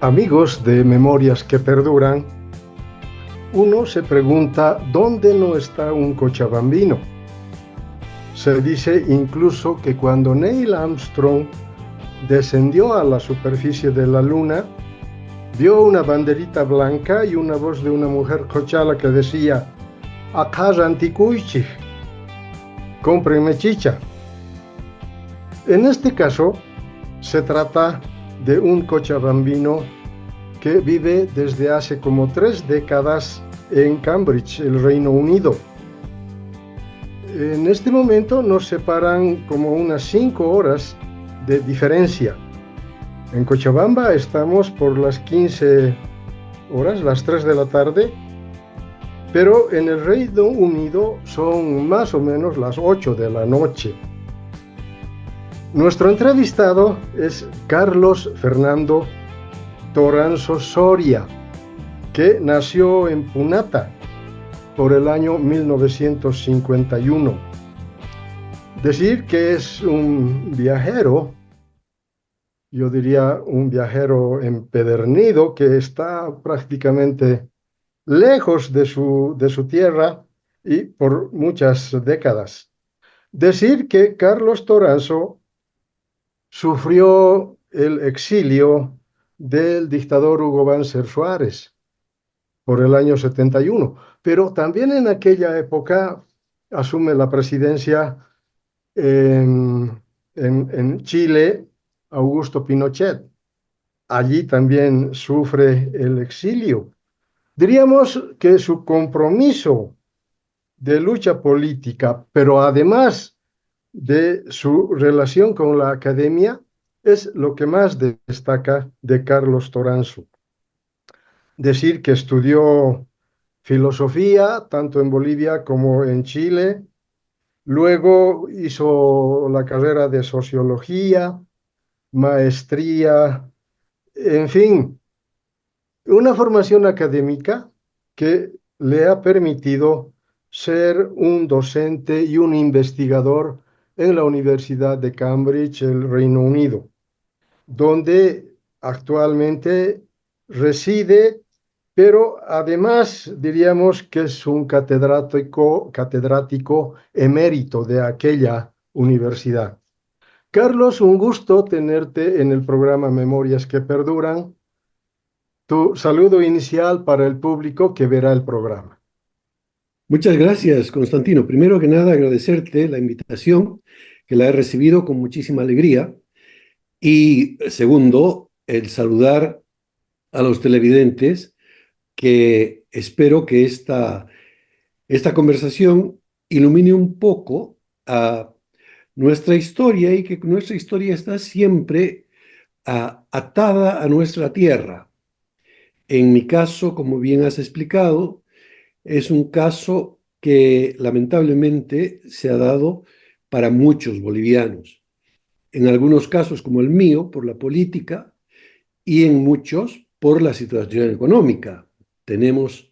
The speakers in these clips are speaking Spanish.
Amigos de Memorias que Perduran, uno se pregunta ¿dónde no está un cochabambino? Se dice incluso que cuando Neil Armstrong descendió a la superficie de la Luna, vio una banderita blanca y una voz de una mujer cochala que decía "Acá Ranticuichi, cómprenme chicha". En este caso, se trata de un cochabambino que vive desde hace como 3 décadas en Cambridge, el Reino Unido. En este momento nos separan como unas 5 horas de diferencia. En Cochabamba estamos por las 15 horas, las 3 de la tarde, pero en el Reino Unido son más o menos las 8 de la noche. Nuestro entrevistado es Carlos Fernando Toranzo Soria, que nació en Punata por el año 1951. Decir que es un viajero, yo diría un viajero empedernido que está prácticamente lejos de su tierra y por muchas décadas. Decir que Carlos Toranzo sufrió el exilio del dictador Hugo Banzer Suárez por el año 71, pero también en aquella época asume la presidencia en Chile Augusto Pinochet. Allí también sufre el exilio. Diríamos que su compromiso de lucha política, pero además de su relación con la academia, es lo que más destaca de Carlos Toranzo. Decir que estudió filosofía tanto en Bolivia como en Chile, luego hizo la carrera de sociología, maestría, en fin, una formación académica que le ha permitido ser un docente y un investigador en la Universidad de Cambridge, el Reino Unido, donde actualmente reside, pero además diríamos que es un catedrático emérito de aquella universidad. Carlos, un gusto tenerte en el programa Memorias que Perduran. Tu saludo inicial para el público que verá el programa. Muchas gracias, Constantino. Primero que nada, agradecerte la invitación, que la he recibido con muchísima alegría. Y segundo, el saludar a los televidentes, que espero que esta conversación ilumine un poco a nuestra historia y que nuestra historia está siempre atada a nuestra tierra. En mi caso, como bien has explicado, es un caso que lamentablemente se ha dado para muchos bolivianos. En algunos casos, como el mío, por la política y en muchos por la situación económica. Tenemos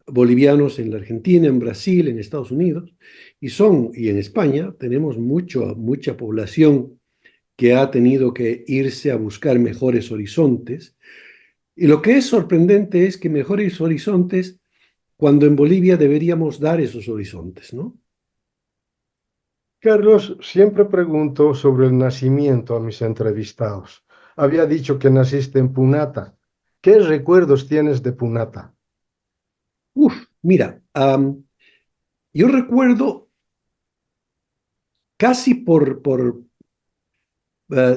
bolivianos en la Argentina, en Brasil, en Estados Unidos y en España tenemos mucha población que ha tenido que irse a buscar mejores horizontes. Y lo que es sorprendente es que mejores horizontes cuando en Bolivia deberíamos dar esos horizontes, ¿no? Carlos, siempre pregunto sobre el nacimiento a mis entrevistados. Había dicho que naciste en Punata. ¿Qué recuerdos tienes de Punata? Mira, yo recuerdo casi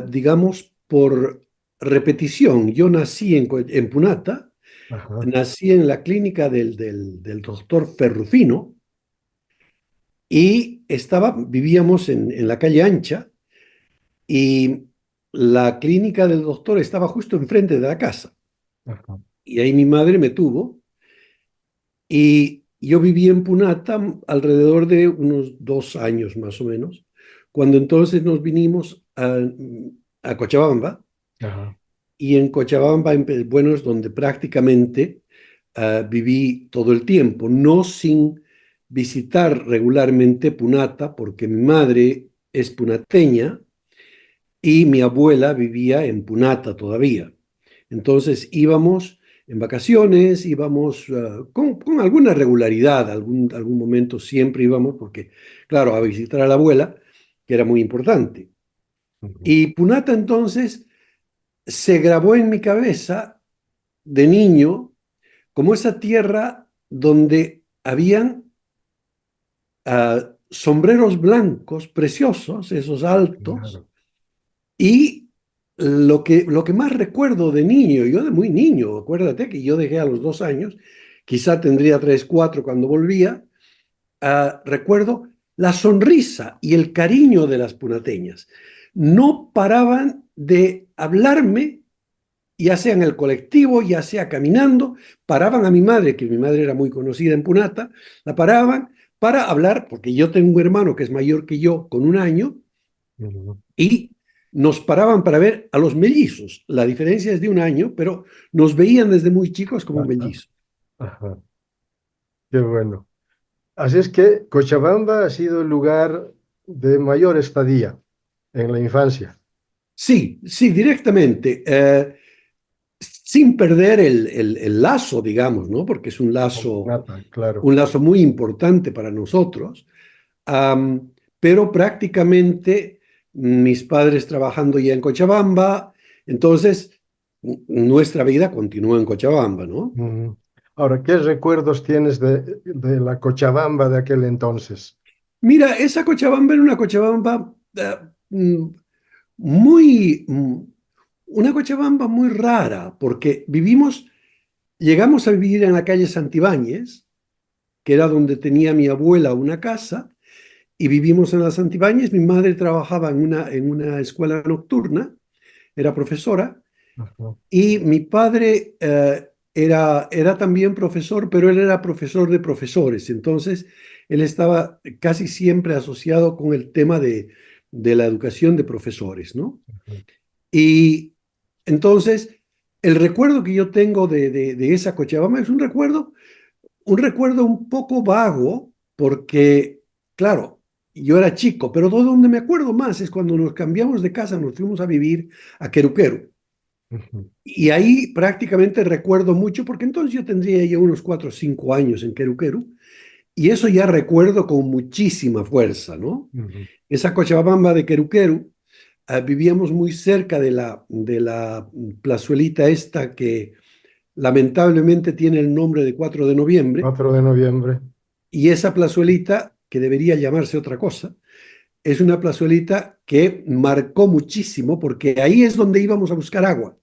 digamos, por repetición. Yo nací en Punata, Ajá, nací en la clínica del doctor Ferrufino y vivíamos en la calle Ancha y la clínica del doctor estaba justo enfrente de la casa. ajá, Y ahí mi madre me tuvo y yo viví en Punata alrededor de unos 2 años más o menos, cuando entonces nos vinimos a Cochabamba. ajá. Y en Cochabamba, bueno, es donde prácticamente viví todo el tiempo, no sin visitar regularmente Punata, porque mi madre es punateña y mi abuela vivía en Punata todavía. Entonces íbamos en vacaciones, íbamos con alguna regularidad, algún momento siempre íbamos, porque, claro, a visitar a la abuela, que era muy importante. Ujú. Y Punata entonces se grabó en mi cabeza de niño como esa tierra donde habían sombreros blancos preciosos, esos altos, Claro. y lo que más recuerdo de niño, yo de muy niño, acuérdate que yo dejé a los 2 años, quizá tendría 3, 4 cuando volvía, recuerdo la sonrisa y el cariño de las punateñas. No paraban de hablarme, ya sea en el colectivo, ya sea caminando, paraban a mi madre, que mi madre era muy conocida en Punata, la paraban para hablar, porque yo tengo un hermano que es mayor que yo con 1 año, Ujú. y nos paraban para ver a los mellizos. La diferencia es de 1 año, pero nos veían desde muy chicos como Ajá, mellizos. ajá, qué bueno. Así es que Cochabamba ha sido el lugar de mayor estadía en la infancia. Sí, sí, directamente, sin perder el lazo, digamos, ¿no? Porque es Nata, claro. un lazo muy importante para nosotros. Pero prácticamente mis padres trabajando ya en Cochabamba, entonces nuestra vida continúa en Cochabamba, ¿no? Ujú. Ahora, ¿qué recuerdos tienes de la Cochabamba de aquel entonces? Mira, esa Cochabamba era una Cochabamba muy, una Cochabamba muy rara, porque llegamos a vivir en la calle Santibáñez, que era donde tenía mi abuela una casa, y vivimos en la Santibáñez. Mi madre trabajaba en una escuela nocturna, era profesora, Ajá. y mi padre era también profesor, pero él era profesor de profesores. Entonces, él estaba casi siempre asociado con el tema de la educación de profesores, ¿no? Y entonces, el recuerdo que yo tengo de esa Cochabamba es un recuerdo un poco vago, porque, claro, yo era chico, pero de donde me acuerdo más es cuando nos cambiamos de casa, nos fuimos a vivir a Queruquero. Ujú. Y ahí prácticamente recuerdo mucho, porque entonces yo tendría ya unos 4 o 5 años en Queruquero, y eso ya recuerdo con muchísima fuerza, ¿no? Ujú. Esa Cochabamba de Queruquero, vivíamos muy cerca de la plazuelita esta que lamentablemente tiene el nombre de 4 de noviembre, 4 de noviembre. y esa plazuelita, que debería llamarse otra cosa, es una plazuelita que marcó muchísimo, porque ahí es donde íbamos a buscar agua.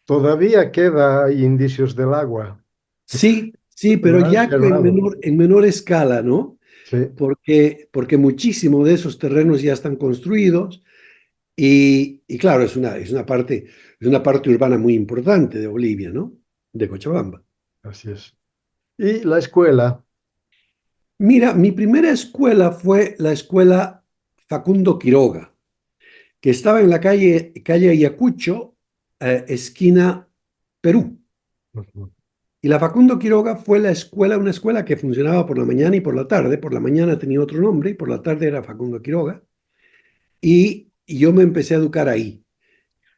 Todavía queda indicios del agua. Sí, sí, pero Lo han ya que en cerrado. menor escala, ¿no? Sí, Porque muchísimo de esos terrenos ya están construidos, y claro, es una parte urbana muy importante de Bolivia, ¿no? De Cochabamba. así es. Y la escuela. Mira, mi primera escuela fue la escuela Facundo Quiroga, que estaba en la calle Ayacucho, esquina Perú. Ujú. Y la Facundo Quiroga fue una escuela que funcionaba por la mañana y por la tarde. Por la mañana tenía otro nombre y por la tarde era Facundo Quiroga. Y yo me empecé a educar ahí.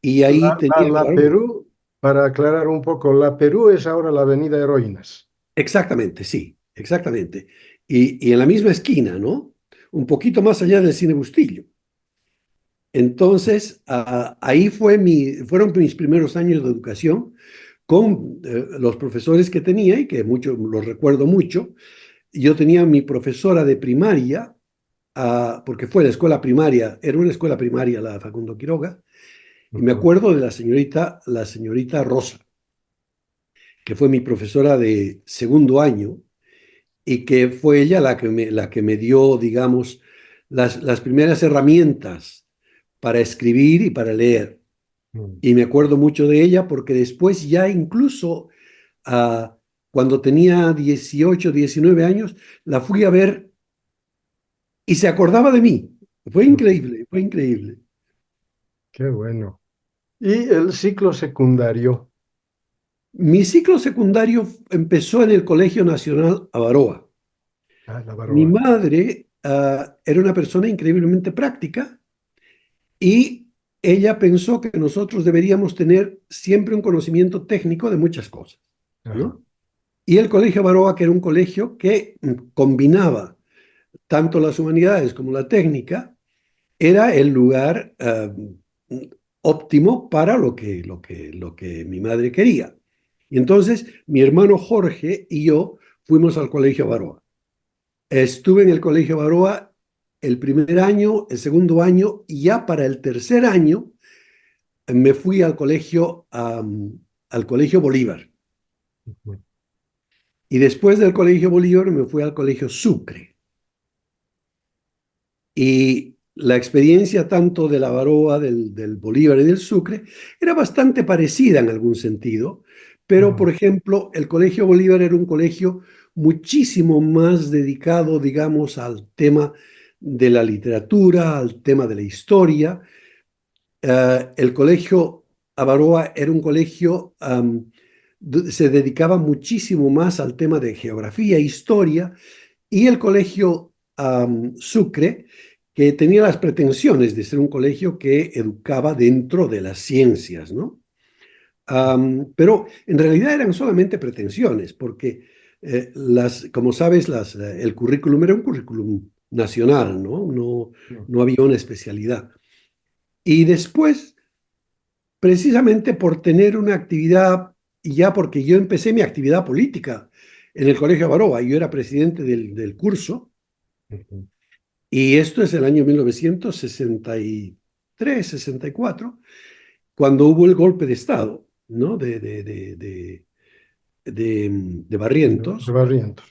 Y ahí tenía, La claro, Perú, para aclarar un poco, la Perú es ahora la Avenida Heroínas. exactamente, sí, exactamente. Y en la misma esquina, ¿no? Un poquito más allá del Cine Bustillo. Entonces, ahí fueron mis primeros años de educación con los profesores que tenía, y que muchos los recuerdo mucho. Yo tenía mi profesora de primaria, porque fue la escuela primaria, era una escuela primaria la Facundo Quiroga, y me Ujú. acuerdo de la señorita Rosa, que fue mi profesora de segundo año, y que fue ella la que me dio, digamos, las primeras herramientas para escribir y para leer. Mm. Y me acuerdo mucho de ella porque después, ya incluso ah, cuando tenía 18, 19 años, la fui a ver y se acordaba de mí. Fue Mm. increíble, fue increíble. Qué bueno. Y el ciclo secundario. Mi ciclo secundario empezó en el Colegio Nacional Avaroa. Ah, la Mi Baroa. madre era una persona increíblemente práctica, y ella pensó que nosotros deberíamos tener siempre un conocimiento técnico de muchas cosas, Ajá. ¿no? Y el Colegio Baroa, que era un colegio que combinaba tanto las humanidades como la técnica, era el lugar óptimo para lo que mi madre quería. Y entonces mi hermano Jorge y yo fuimos al Colegio Baroa. Estuve en el Colegio Baroa el primer año, el segundo año, y ya para el tercer año me fui al Colegio Bolívar. Ujú. Y después del Colegio Bolívar me fui al Colegio Sucre. Y la experiencia tanto de la Baroa, del Bolívar y del Sucre era bastante parecida en algún sentido, pero Ah, por ejemplo, el Colegio Bolívar era un colegio muchísimo más dedicado, digamos, al tema de la literatura, al tema de la historia. El colegio Avaroa era un colegio, se dedicaba muchísimo más al tema de geografía e historia, y el colegio Sucre, que tenía las pretensiones de ser un colegio que educaba dentro de las ciencias, ¿no? Pero en realidad eran solamente pretensiones, porque como sabes, el currículum era un currículum nacional, ¿no? No, no. no había una especialidad. Y después, precisamente por tener una actividad, y ya porque yo empecé mi actividad política en el Colegio Baroa, yo era presidente del curso, Ujú. y esto es el año 1963, 64, cuando hubo el golpe de Estado, ¿no? De De Barrientos. Barrientos.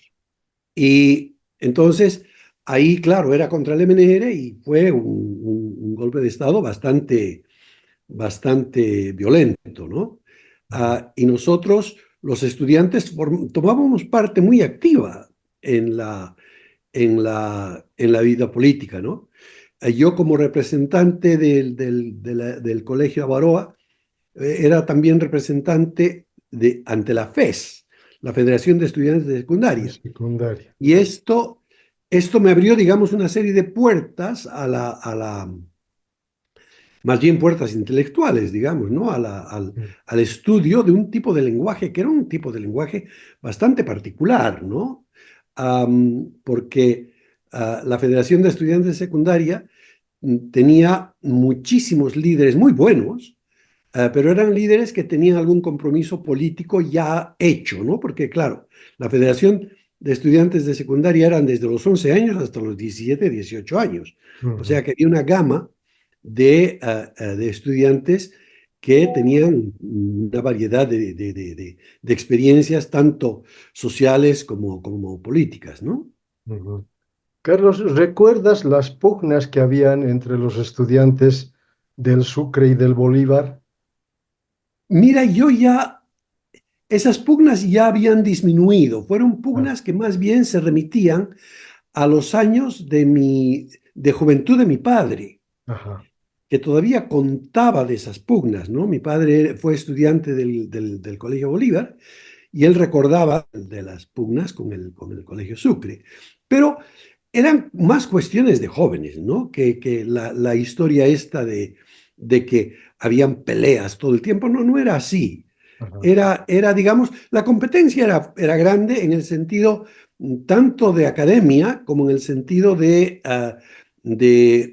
Y entonces, ahí, claro, era contra el MNR y fue un golpe de Estado bastante violento, ¿no? Ujú. Y nosotros, los estudiantes, tomábamos parte muy activa en la vida política, ¿no? Yo como representante del Colegio Avaroa, era también representante ante la FES, la Federación de Estudiantes de De Secundaria. secundaria. Y esto me abrió, digamos, una serie de puertas a la más bien puertas intelectuales, digamos, ¿no? Mm. Al estudio de un tipo de lenguaje que era un tipo de lenguaje bastante particular, ¿no? Porque la Federación de Estudiantes de Secundaria tenía muchísimos líderes muy buenos, pero eran líderes que tenían algún compromiso político ya hecho, ¿no? Porque, claro, la Federación de Estudiantes de Secundaria eran desde los 11 años hasta los 17, 18 años. O Ujú. sea que había una gama de estudiantes que tenían una variedad de experiencias, tanto sociales como políticas, ¿no? Ujú. Carlos, ¿recuerdas las pugnas que habían entre los estudiantes del Sucre y del Bolívar? Mira, esas pugnas ya habían disminuido, fueron Ah, pugnas que más bien se remitían a los años de juventud de mi padre, ajá. que todavía contaba de esas pugnas, ¿no? Mi padre fue estudiante del Colegio Bolívar y él recordaba de las pugnas con el Colegio Sucre. Pero eran más cuestiones de jóvenes, ¿no? Que la historia esta de que habían peleas todo el tiempo, no era así. Ajá. Era, digamos, la competencia era grande en el sentido tanto de academia como en el sentido de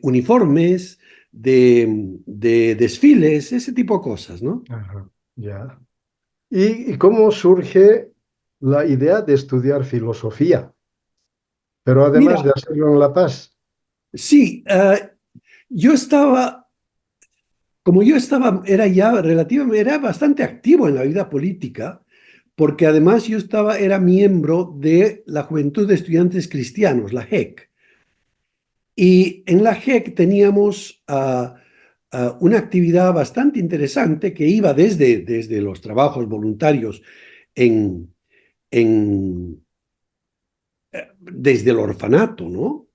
uniformes, de desfiles, ese tipo de cosas, ¿no? Ajá. Ya. ¿Y cómo surge la idea de estudiar filosofía? Pero Mira, además de hacerlo en La Paz. sí, yo estaba, como yo estaba, era ya relativamente, era bastante activo en la vida política, porque además era miembro de la Juventud de Estudiantes Cristianos, la JEC. Y en la JEC teníamos una actividad bastante interesante que iba desde los trabajos voluntarios en, en, desde el orfanato, ¿no?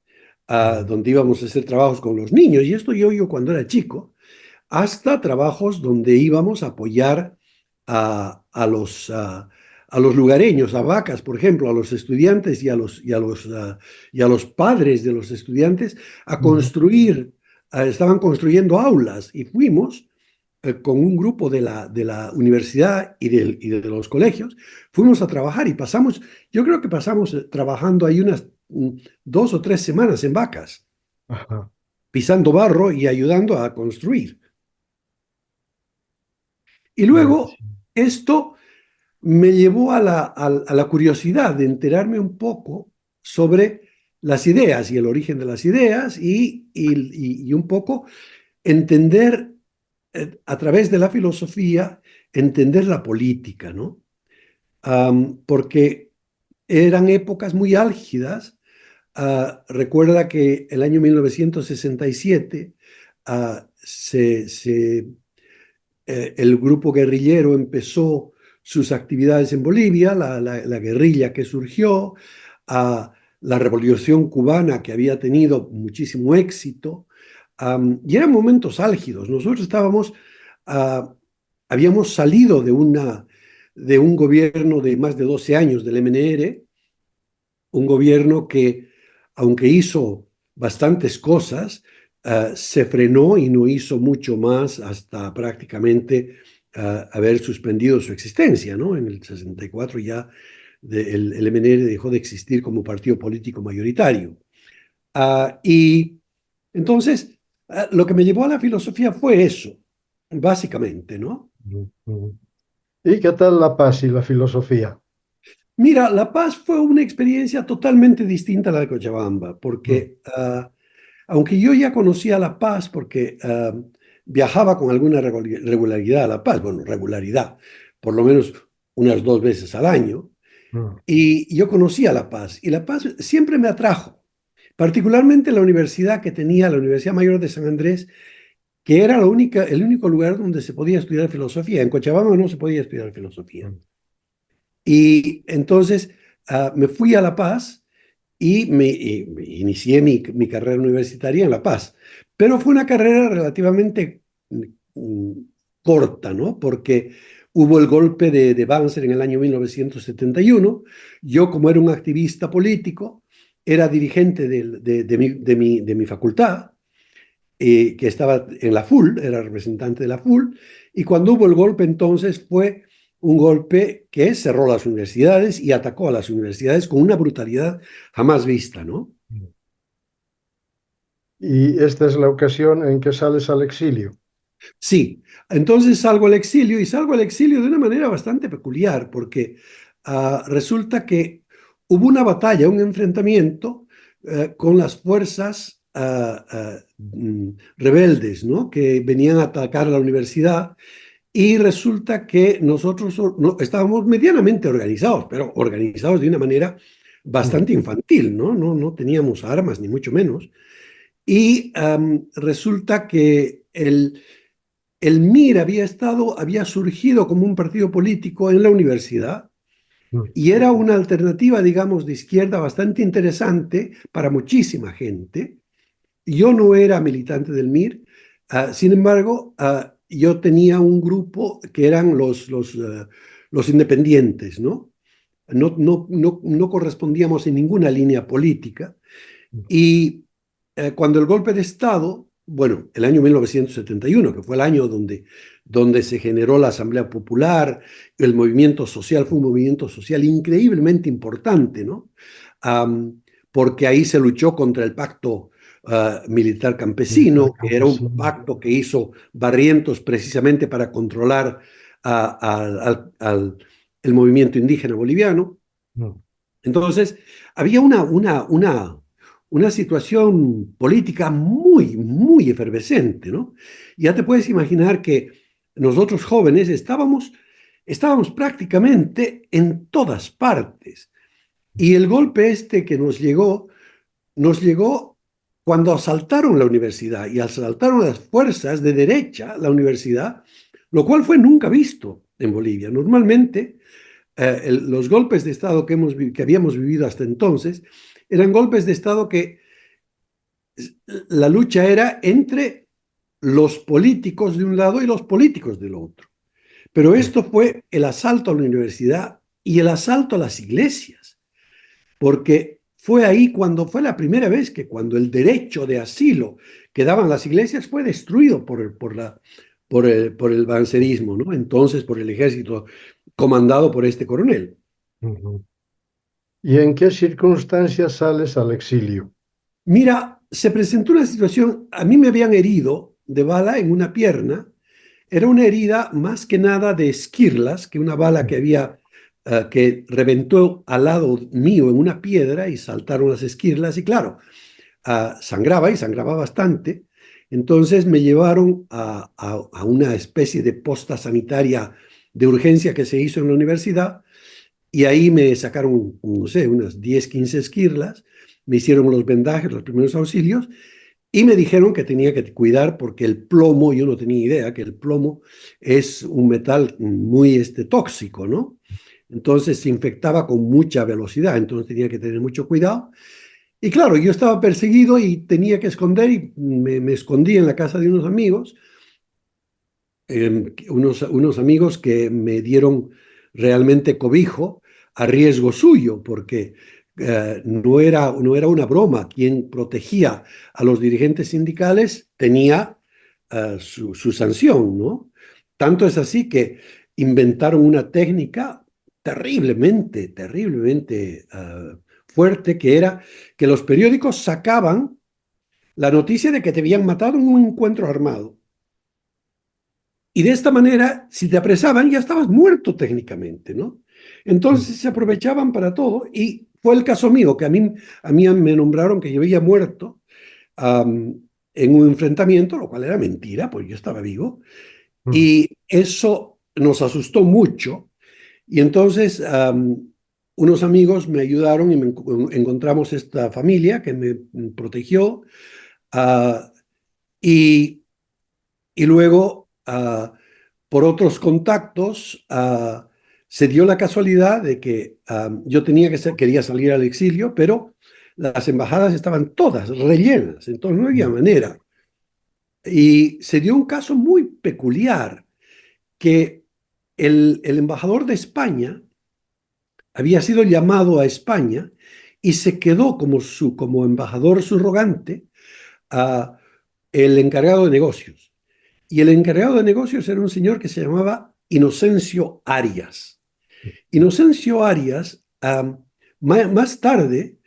Ujú. Donde íbamos a hacer trabajos con los niños. Y esto yo cuando era chico, hasta trabajos donde íbamos a apoyar a los lugareños, a vacas, por ejemplo, a los estudiantes y a los padres de los estudiantes a Ujú. construir estaban construyendo aulas y fuimos con un grupo de la universidad y de los colegios, fuimos a trabajar y pasamos, yo creo que pasamos trabajando ahí unas 2 o 3 semanas en vacas, Ajá. pisando barro y ayudando a construir. Y luego Buenísimo. esto me llevó a la curiosidad de enterarme un poco sobre las ideas y el origen de las ideas y un poco entender a través de la filosofía, entender la política, ¿no? Porque eran épocas muy álgidas. Recuerda que el año 1967 el grupo guerrillero empezó sus actividades en Bolivia, la guerrilla que surgió, a la revolución cubana que había tenido muchísimo éxito, y eran momentos álgidos. Nosotros ah, habíamos salido de un gobierno de más de 12 años del MNR, un gobierno que, aunque hizo bastantes cosas, se frenó y no hizo mucho más hasta prácticamente haber suspendido su existencia, ¿no? En el 64 ya el MNR dejó de existir como partido político mayoritario. Y entonces, lo que me llevó a la filosofía fue eso, básicamente, ¿no? Ujú. ¿Y qué tal La Paz y la filosofía? Mira, La Paz fue una experiencia totalmente distinta a la de Cochabamba, Mm, porque aunque yo ya conocía La Paz, porque viajaba con alguna regularidad a La Paz, bueno, regularidad, por lo menos unas 2 veces al año, mm, y yo conocía La Paz, y La Paz siempre me atrajo, particularmente la universidad que tenía, la Universidad Mayor de San Andrés, que era el único lugar donde se podía estudiar filosofía. En Cochabamba no se podía estudiar filosofía. mm, Y entonces me fui a La Paz me inicié mi carrera universitaria en La Paz. Pero fue una carrera relativamente mm, corta, ¿no? Porque hubo el golpe de Banzer en el año 1971. Yo, como era un activista político, era dirigente de mi facultad, que estaba en la FUL, era representante de la FUL, y cuando hubo el golpe entonces fue un golpe que cerró las universidades y atacó a las universidades con una brutalidad jamás vista, ¿no? mm. Y esta es la ocasión en que sales al exilio. Sí, entonces salgo al exilio y salgo al exilio de una manera bastante peculiar, porque resulta que hubo una batalla, un enfrentamiento con las fuerzas rebeldes, ¿no? Que venían a atacar la universidad. Y resulta que nosotros no, estábamos medianamente organizados, pero organizados de una manera Mm, bastante infantil, ¿no? No teníamos armas, ni mucho menos. Y resulta que el MIR había surgido como un partido político en la universidad mm, y era una alternativa, digamos, de izquierda bastante interesante para muchísima gente. Yo no era militante del MIR, sin embargo, yo tenía un grupo que eran los independientes, ¿no? No correspondíamos en ninguna línea política. mm, Y cuando el golpe de Estado, bueno, el año 1971, que fue el año donde se generó la Asamblea Popular, el movimiento social fue un movimiento social increíblemente importante, ¿no? Porque ahí se luchó contra el pacto militar militar campesino, que era un campesino. pacto que hizo Barrientos precisamente para controlar el movimiento indígena boliviano. Mm, Entonces, había una situación política muy, muy efervescente, ¿no? Ya te puedes imaginar que nosotros jóvenes estábamos prácticamente en todas partes. Y el golpe este que nos llegó cuando asaltaron la universidad y asaltaron las fuerzas de derecha la universidad, lo cual fue nunca visto en Bolivia. Normalmente, los golpes de Estado que habíamos vivido hasta entonces eran golpes de Estado que la lucha era entre los políticos de un lado y los políticos del otro. Pero mm, esto fue el asalto a la universidad y el asalto a las iglesias, porque fue ahí cuando fue la primera vez que cuando el derecho de asilo que daban las iglesias fue destruido por el bancerismo, ¿no? Entonces por el ejército comandado por este coronel. Ujú. ¿Y en qué circunstancias sales al exilio? Mira, se presentó una situación, a mí me habían herido de bala en una pierna. Era una herida más que nada de esquirlas, que una bala que había, que reventó al lado mío en una piedra y saltaron las esquirlas y claro, sangraba y sangraba bastante. Entonces me llevaron a una especie de posta sanitaria de urgencia que se hizo en la universidad y ahí me sacaron, no sé, unas 10 15 esquirlas, me hicieron los vendajes, los primeros auxilios y me dijeron que tenía que cuidar porque el plomo, yo no tenía idea que el plomo es un metal muy tóxico, ¿no? Entonces se infectaba con mucha velocidad, entonces tenía que tener mucho cuidado. Y claro, yo estaba perseguido y tenía que esconder y me escondí en la casa de unos amigos, unos amigos que me dieron realmente cobijo a riesgo suyo, porque no era una broma. Quien protegía a los dirigentes sindicales tenía su sanción, ¿no? Tanto es así que inventaron una técnica terriblemente fuerte, que era que los periódicos sacaban la noticia de que te habían matado en un encuentro armado. Y de esta manera, si te apresaban, ya estabas muerto técnicamente, ¿no? Entonces se aprovechaban para todo y fue el caso mío, que a mí me nombraron que yo había muerto en un enfrentamiento, lo cual era mentira, pues yo estaba vivo, Mm. y eso nos asustó mucho. Y entonces unos amigos me ayudaron y encontramos esta familia que me protegió, ah, y, y luego por otros contactos, se dio la casualidad de que yo quería salir al exilio, pero las embajadas estaban todas rellenas, entonces no había Mm. manera. Y se dio un caso muy peculiar, que el embajador de España había sido llamado a España y se quedó como embajador subrogante a el encargado de negocios. Y el encargado de negocios era un señor que se llamaba Inocencio Arias. Inocencio Arias, más tarde,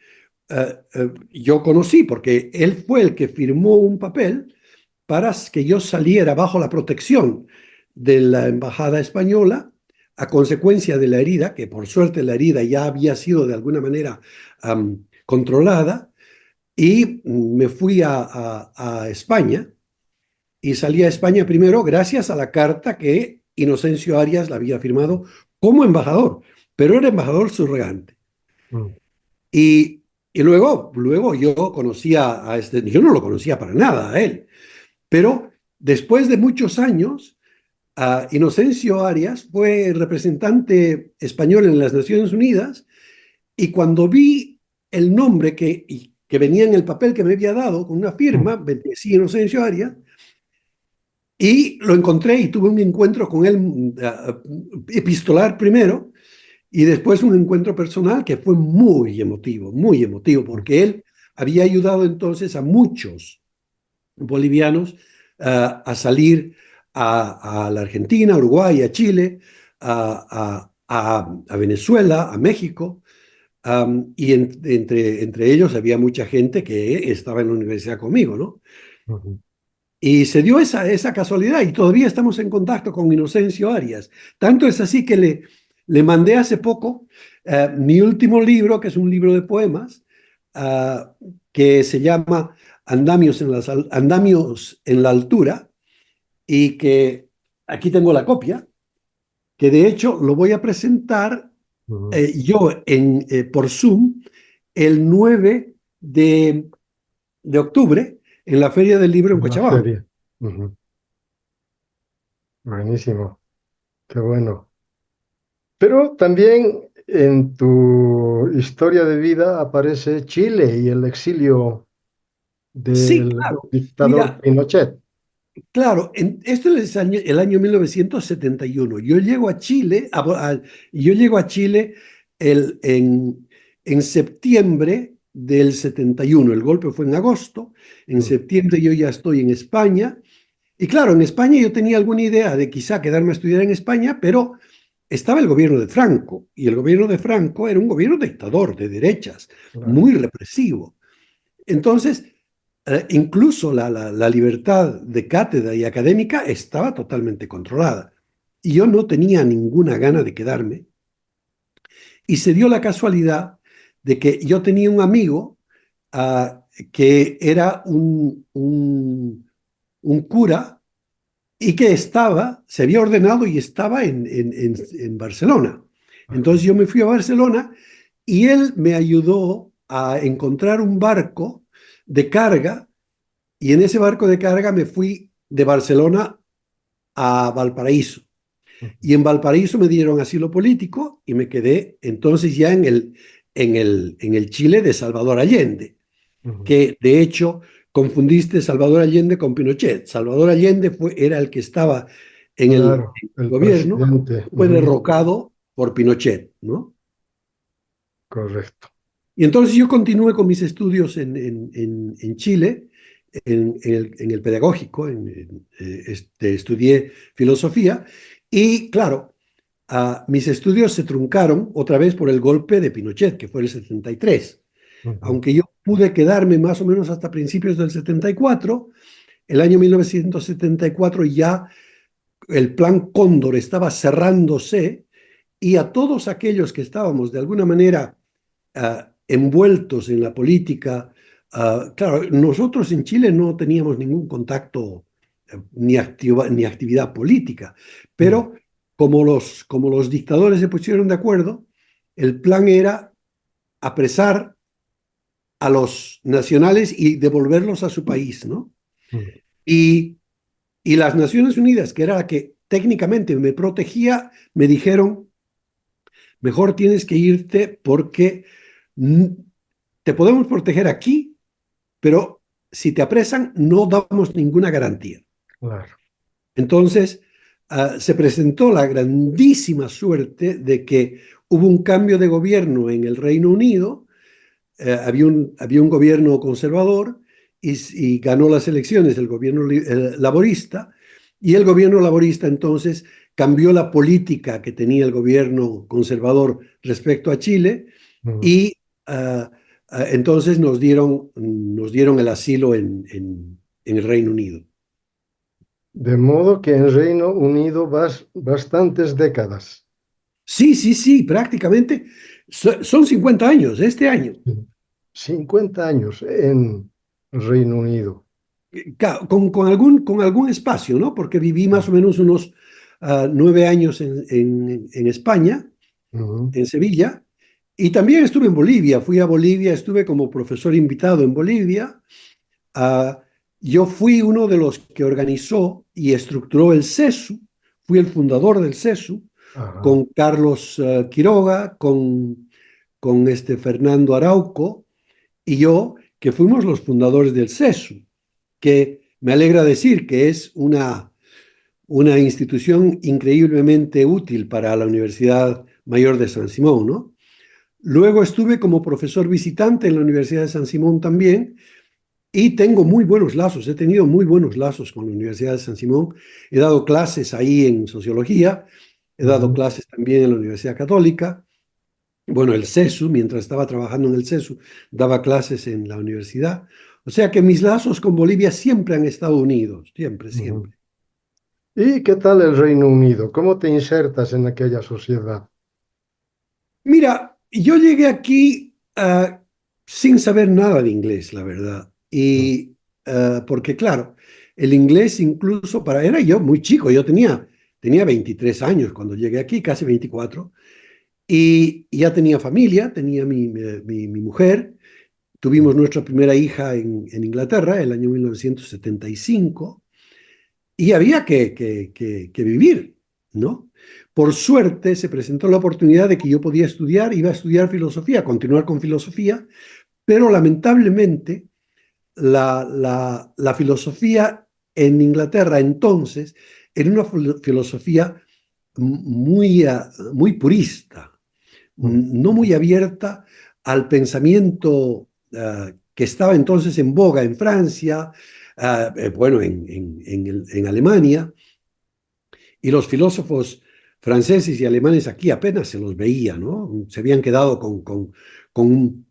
yo conocí, porque él fue el que firmó un papel para que yo saliera bajo la protección de la embajada española a consecuencia de la herida, que por suerte la herida ya había sido de alguna manera controlada, y me fui a España y salí a España primero gracias a la carta que Inocencio Arias la había firmado como embajador, pero era embajador subrogante. Mm. Y luego yo conocía yo no lo conocía para nada a él, pero después de muchos años, Inocencio Arias fue representante español en las Naciones Unidas y cuando vi el nombre que venía en el papel que me había dado con una Mm. firma, decía Inocencio Arias, y lo encontré y tuve un encuentro con él epistolar primero y después un encuentro personal que fue muy emotivo, Mm. porque él había ayudado entonces a muchos bolivianos a salir a la Argentina, a Uruguay, a Chile, a Venezuela, a México, y entre ellos había mucha gente que estaba en la universidad conmigo, ¿no? Ujú. Y se dio esa casualidad y todavía estamos en contacto con Inocencio Arias. Tanto es así que le mandé hace poco mi último libro, que es un libro de poemas, ah, que se llama Andamios en la altura, y que aquí tengo la copia, que de hecho lo voy a presentar Ujú. yo por Zoom el 9 de octubre en la Feria del Libro en La Cochabamba. feria. Ujú. Buenísimo, qué bueno. Pero también en tu historia de vida aparece Chile y el exilio Sí, del claro. dictador Mira, Pinochet. claro, esto es el año 1971. Yo llego a Chile, yo llego a Chile en septiembre. del 71. El golpe fue en agosto. En septiembre yo ya estoy en España. Y claro, en España yo tenía alguna idea de quizá quedarme a estudiar en España, pero estaba el gobierno de Franco. Y el gobierno de Franco era un gobierno dictador, de derechas, Claro. muy represivo. Entonces, incluso la libertad de cátedra y académica estaba totalmente controlada. Y yo no tenía ninguna gana de quedarme. Y se dio la casualidad de que yo tenía un amigo que era un cura y que se había ordenado y estaba en Barcelona. Ajá. Entonces yo me fui a Barcelona y él me ayudó a encontrar un barco de carga y en ese barco de carga me fui de Barcelona a Valparaíso. Y en Valparaíso me dieron asilo político y me quedé entonces ya en el Chile de Salvador Allende, Ujú. que de hecho confundiste Salvador Allende con Pinochet. Salvador Allende era el que estaba en el Claro, el gobierno, presidente. fue Ujú. derrocado por Pinochet, ¿no? Correcto. Y entonces yo continué con mis estudios en Chile, en el pedagógico, estudié filosofía y claro, mis estudios se truncaron otra vez por el golpe de Pinochet, que fue el 73. Ujú. Aunque yo pude quedarme más o menos hasta principios del 74, el año 1974 ya el Plan Cóndor estaba cerrándose y a todos aquellos que estábamos de alguna manera envueltos en la política. Claro, nosotros en Chile no teníamos ningún contacto ni actividad política, Ujú. pero como los dictadores se pusieron de acuerdo, el plan era apresar a los nacionales y devolverlos a su país, ¿no? Ujú. Y, y las Naciones Unidas, que era la que técnicamente me protegía, me dijeron, mejor tienes que irte porque mm, te podemos proteger aquí, pero si te apresan no damos ninguna garantía. Claro. Entonces, se presentó la grandísima suerte de que hubo un cambio de gobierno en el Reino Unido, había un gobierno conservador y ganó las elecciones el gobierno laborista, y el gobierno laborista entonces cambió la política que tenía el gobierno conservador respecto a Chile Ujú. y entonces nos dieron el asilo en el Reino Unido. De modo que en Reino Unido vas bastantes décadas. Sí, sí, sí, prácticamente son 50 años este año. Ujú. 50 años en Reino Unido. Con algún espacio, ¿no? Porque viví más o menos unos 9 años en España, Ujú. en Sevilla, y también estuve en Bolivia. Fui a Bolivia, estuve como profesor invitado en Bolivia. Ah, yo fui uno de los que organizó y estructuró el CESU, fui el fundador del CESU, Ajá. con Carlos Quiroga, con Fernando Arauco y yo, que fuimos los fundadores del CESU, que me alegra decir que es una institución increíblemente útil para la Universidad Mayor de San Simón, ¿no? Luego estuve como profesor visitante en la Universidad de San Simón también y tengo muy buenos lazos, he tenido muy buenos lazos con la Universidad de San Simón. He dado clases ahí en sociología, he dado Ujú. clases también en la Universidad Católica. Bueno, el CESU, mientras estaba trabajando en el CESU, daba clases en la universidad. O sea que mis lazos con Bolivia siempre han estado unidos, siempre, Ujú. siempre. ¿Y qué tal el Reino Unido? ¿Cómo te insertas en aquella sociedad? Mira, yo llegué aquí sin saber nada de inglés, la verdad. Ujú. Y porque, claro, el inglés incluso era yo muy chico, yo tenía 23 años cuando llegué aquí, casi 24, y ya tenía familia, tenía mi mujer, tuvimos nuestra primera hija en Inglaterra, el año 1975. Y había que vivir, ¿no? Por suerte se presentó la oportunidad de que yo podía estudiar, iba a estudiar filosofía, continuar con filosofía, pero lamentablemente la filosofía en Inglaterra entonces era una filosofía muy purista, Ujú. no muy abierta al pensamiento que estaba entonces en boga en Francia, bueno, en Alemania, y los filósofos franceses y alemanes aquí apenas se los veía, ¿no? Se habían quedado con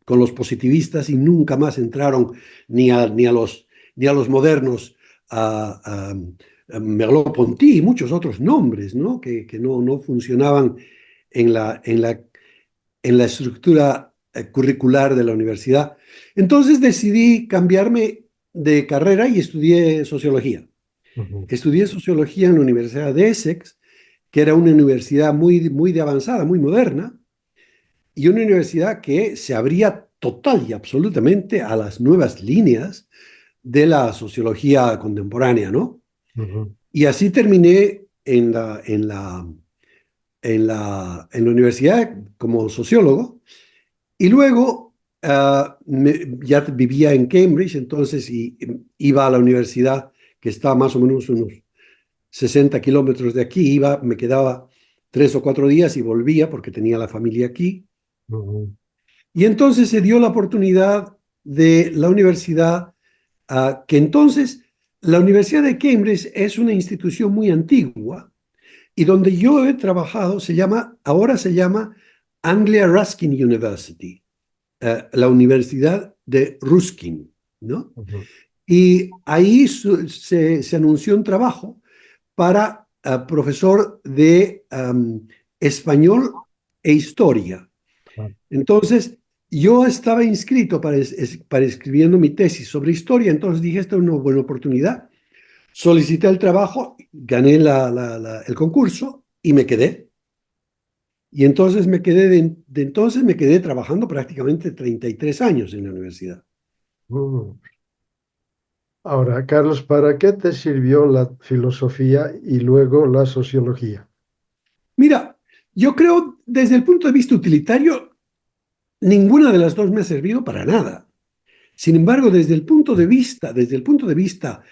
los positivistas y nunca más entraron ni a los modernos, a Merleau-Ponty y muchos otros nombres, ¿no? Que no funcionaban en la estructura curricular de la universidad. Entonces decidí cambiarme de carrera y estudié sociología. Ujú, Estudié sociología en la Universidad de Essex, que era una universidad muy de avanzada, muy moderna, y una universidad que se abría total y absolutamente a las nuevas líneas de la sociología contemporánea, ¿no? ujú, Y así terminé en la universidad como sociólogo, y luego ya vivía en Cambridge, entonces iba a la universidad que está más o menos unos 60 kilómetros de aquí, me quedaba 3 o 4 días y volvía porque tenía la familia aquí. ujú, Y entonces se dio la oportunidad de la universidad, que entonces la Universidad de Cambridge es una institución muy antigua y donde yo he trabajado ahora se llama Anglia Ruskin University, la Universidad de Ruskin, ¿no? ujú. Y ahí se anunció un trabajo para profesor de español e historia. Ah, Entonces, yo estaba inscrito para escribiendo mi tesis sobre historia, entonces dije, esta es una buena oportunidad. Solicité el trabajo, gané el concurso y me quedé. Y entonces entonces me quedé trabajando prácticamente 33 años en la universidad. mm. Ahora, Carlos, ¿para qué te sirvió la filosofía y luego la sociología? Mira, yo creo desde el punto de vista utilitario, ninguna de las dos me ha servido para nada. Sin embargo, desde el punto de vista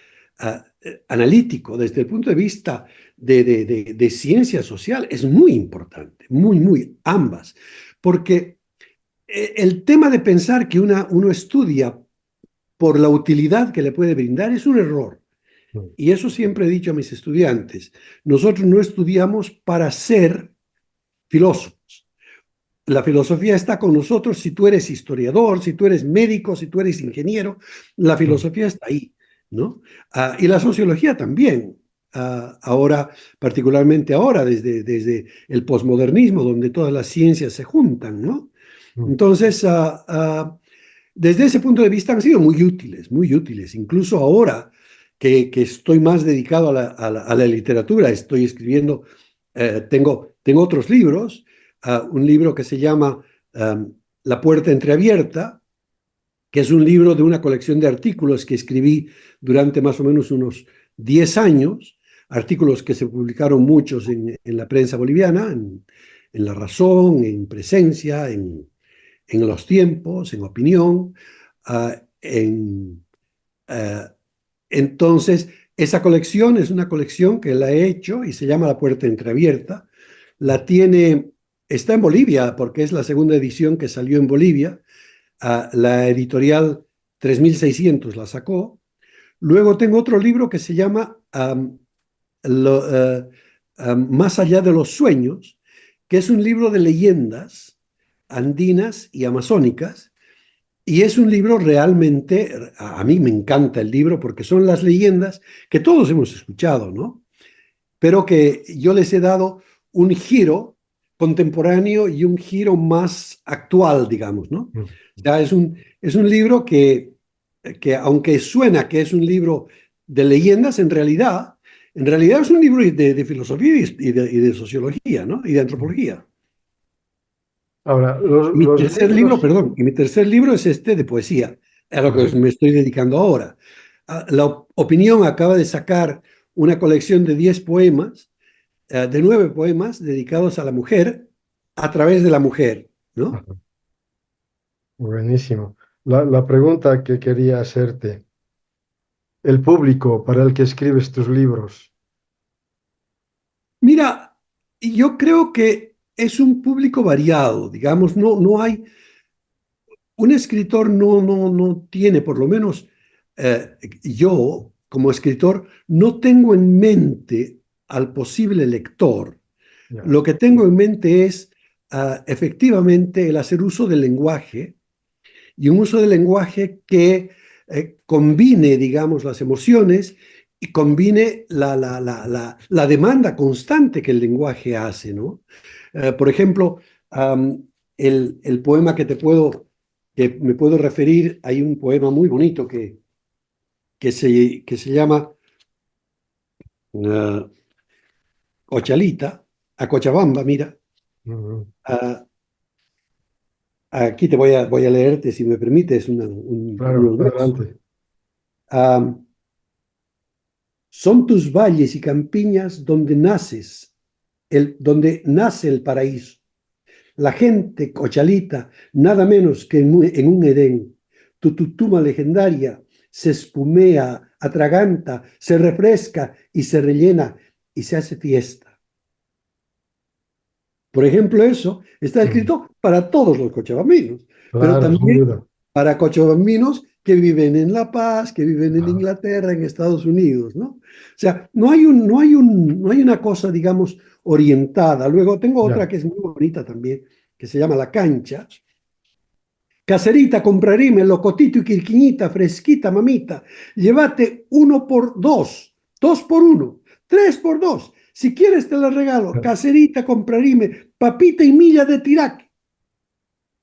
analítico, desde el punto de vista de ciencia social, es muy importante, muy, ambas, porque el tema de pensar que uno estudia por la utilidad que le puede brindar es un error. Mm, Y eso siempre he dicho a mis estudiantes. Nosotros no estudiamos para ser filósofos. La filosofía está con nosotros si tú eres historiador, si tú eres médico, si tú eres ingeniero, la mm, filosofía está ahí, ¿no? Y la sociología también. Ahora, particularmente ahora, desde el posmodernismo, donde todas las ciencias se juntan, ¿no? mm, Entonces, desde ese punto de vista han sido muy útiles, muy útiles. Incluso ahora que estoy más dedicado a la literatura, estoy escribiendo, tengo otros libros, un libro que se llama La puerta entreabierta, que es un libro de una colección de artículos que escribí durante más o menos unos 10 años, artículos que se publicaron muchos en la prensa boliviana, en La Razón, en Presencia, en Los Tiempos, en Opinión, uh, en, uh, entonces, esa colección es una colección que la he hecho y se llama La Puerta Entreabierta. La tiene, está en Bolivia porque es la segunda edición que salió en Bolivia. La editorial 3600 la sacó. Luego tengo otro libro que se llama Más allá de los sueños, que es un libro de leyendas andinas y amazónicas. Y es un libro realmente, a mí me encanta el libro porque son las leyendas que todos hemos escuchado, ¿no? Pero que yo les he dado un giro contemporáneo y un giro más actual, digamos, ¿no? mm. O sea, es un libro que aunque suena que es un libro de leyendas, en realidad es un libro de filosofía y de sociología, ¿no? Y de antropología. Ahora, Y mi los tercer libro, libros, perdón, y mi tercer libro es este de poesía, a lo que ajá, me estoy dedicando ahora. La Opinión acaba de sacar una colección de 10 poemas, de 9 poemas dedicados a la mujer a través de la mujer, ¿no? ajá, buenísimo. La pregunta que quería hacerte, el público para el que escribes tus libros. Mira, yo creo que es un público variado, digamos, no hay un escritor no tiene, por lo menos yo como escritor, no tengo en mente al posible lector. Ya, Lo que tengo en mente es efectivamente el hacer uso del lenguaje y un uso del lenguaje que combine, digamos, las emociones y combine la demanda constante que el lenguaje hace, ¿no? Por ejemplo, um, el poema que me puedo referir, hay un poema muy bonito que se llama uh, Ochalita, a Cochabamba, mira. ujú, Uh, aquí voy a leerte, si me permites, claro, unos versos. adelante. Um, Son tus valles y campiñas donde nace el paraíso. La gente cochalita, nada menos que en un Edén. Tu tutuma legendaria se espumea, atraganta, se refresca y se rellena y se hace fiesta. Por ejemplo, eso está Mm, escrito para todos los cochabambinos, pero claro, sin también duda. para cochabambinos que viven en La Paz, que viven en Ah, Inglaterra, en Estados Unidos, ¿no? O sea, no hay una cosa, digamos, orientada. Luego tengo otra ya. que es muy bonita también, que se llama La Cancha. Caserita, comprarime, locotito y quirquiñita, fresquita, mamita. Llévate uno por dos por uno, tres por dos. Si quieres te la regalo. Caserita, comprarime, papita y milla de tirac.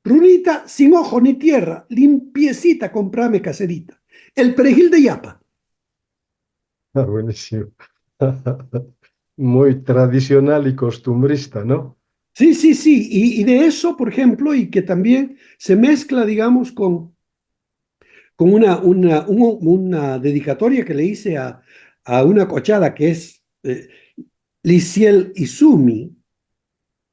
Runita sin ojo ni tierra, limpiecita, comprame caserita. El perejil de Yapa. Ah, buenísimo. Muy tradicional y costumbrista, ¿no? Sí, sí, sí. Y de eso, por ejemplo, y que también se mezcla, digamos, con una dedicatoria que le hice a una cochada que es Lisiel Izumi,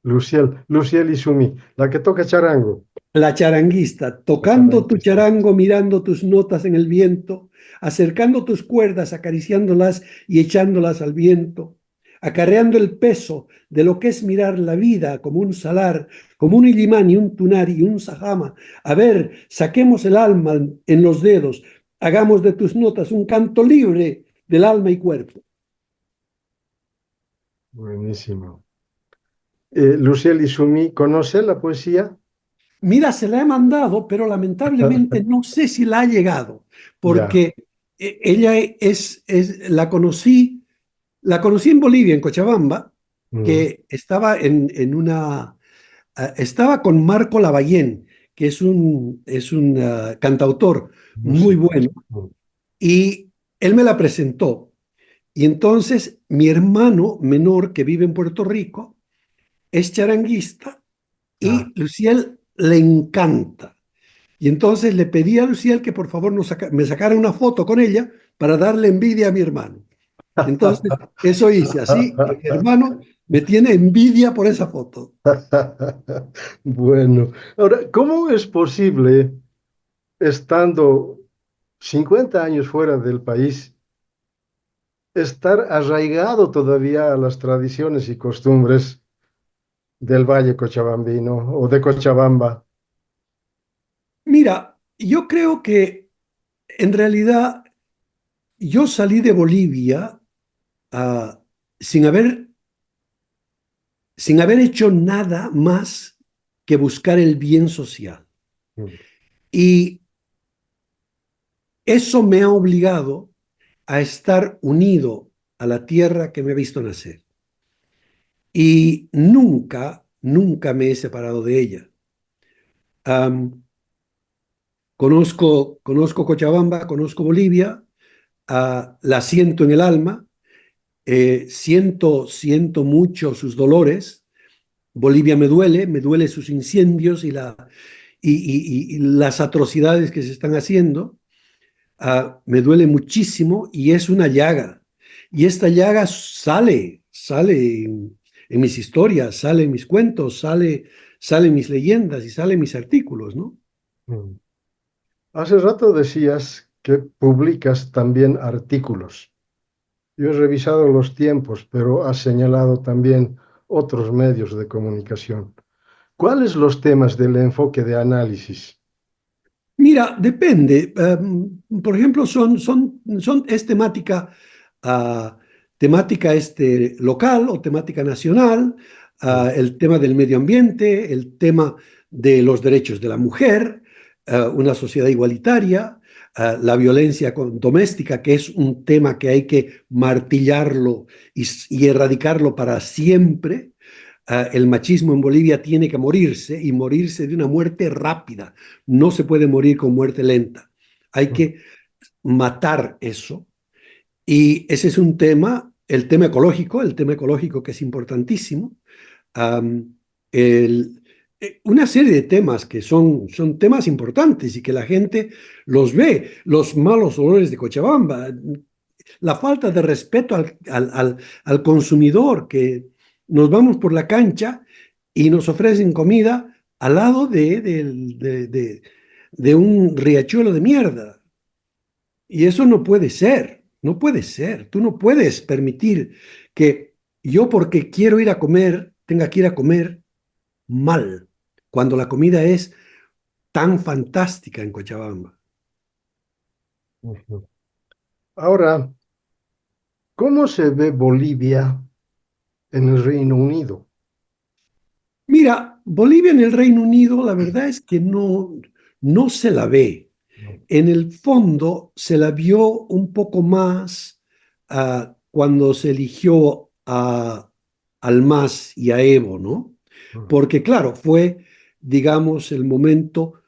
Luciel Isumi, la que toca charango, la charanguista, la tocando tu charanguista. charango, mirando tus notas en el viento, acercando tus cuerdas, acariciándolas y echándolas al viento, acarreando el peso de lo que es mirar la vida como un salar, como un illimán y un tunar y un sajama. A ver, saquemos el alma en los dedos, hagamos de tus notas un canto libre del alma y cuerpo. Buenísimo. Luciel Isumi, ¿conoce la poesía? Mira, se la he mandado, pero lamentablemente no sé si la ha llegado, Ya. porque ella la conocí en Bolivia, en Cochabamba, Mm, que estaba estaba con Marco Lavallén, que es un cantautor muy músico. bueno, Mm, y él me la presentó. Y entonces mi hermano menor, que vive en Puerto Rico, es charanguista ah. y Luciel le encanta. Y entonces le pedí a Luciel que por favor me sacara una foto con ella para darle envidia a mi hermano. Entonces, eso hice así y mi hermano me tiene envidia por esa foto. Bueno, ahora, ¿cómo es posible, estando 50 años fuera del país, estar arraigado todavía a las tradiciones y costumbres del Valle Cochabambino o de Cochabamba? Mira, yo creo que en realidad yo salí de Bolivia ah, sin haber, sin haber hecho nada más que buscar el bien social. Mm, Y eso me ha obligado a estar unido a la tierra que me ha visto nacer. Y nunca me he separado de ella. Am, conozco Cochabamba, conozco Bolivia, la siento en el alma, siento mucho sus dolores. Bolivia me duele sus incendios y las atrocidades que se están haciendo. Me duele muchísimo y es una llaga. Y esta llaga sale en mis historias, sale en mis cuentos, sale en mis leyendas y sale en mis artículos, ¿no? mm. Hace rato decías que publicas también artículos. Yo he revisado los tiempos, pero has señalado también otros medios de comunicación. ¿Cuáles los temas del enfoque de análisis? Mira, depende. Por ejemplo, es ah, temática local o temática nacional, Mm, el tema del medio ambiente, el tema de los derechos de la mujer, una sociedad igualitaria, la violencia doméstica, que es un tema que hay que martillarlo y erradicarlo para siempre. El machismo en Bolivia tiene que morirse y morirse de una muerte rápida. No se puede morir con muerte lenta. Hay mm, que matar eso. Y ese es un tema, el tema ecológico que es importantísimo. Am, el- una serie de temas que son temas importantes y que la gente los ve, los malos olores de Cochabamba, la falta de respeto al consumidor, que nos vamos por la cancha y nos ofrecen comida al lado de un riachuelo de mierda. Y eso no puede ser, no puede ser. Tú no puedes permitir que yo porque quiero ir a comer, tenga que ir a comer mal, cuando la comida es tan fantástica en Cochabamba. ujú. Ahora, ¿cómo se ve Bolivia en el Reino Unido? Mira, Bolivia en el Reino Unido, la verdad es que no se la ve. No. En el fondo se la vio un poco más cuando se eligió al MAS y a Evo, ¿no? Mm, Porque claro, fue, digamos, el momento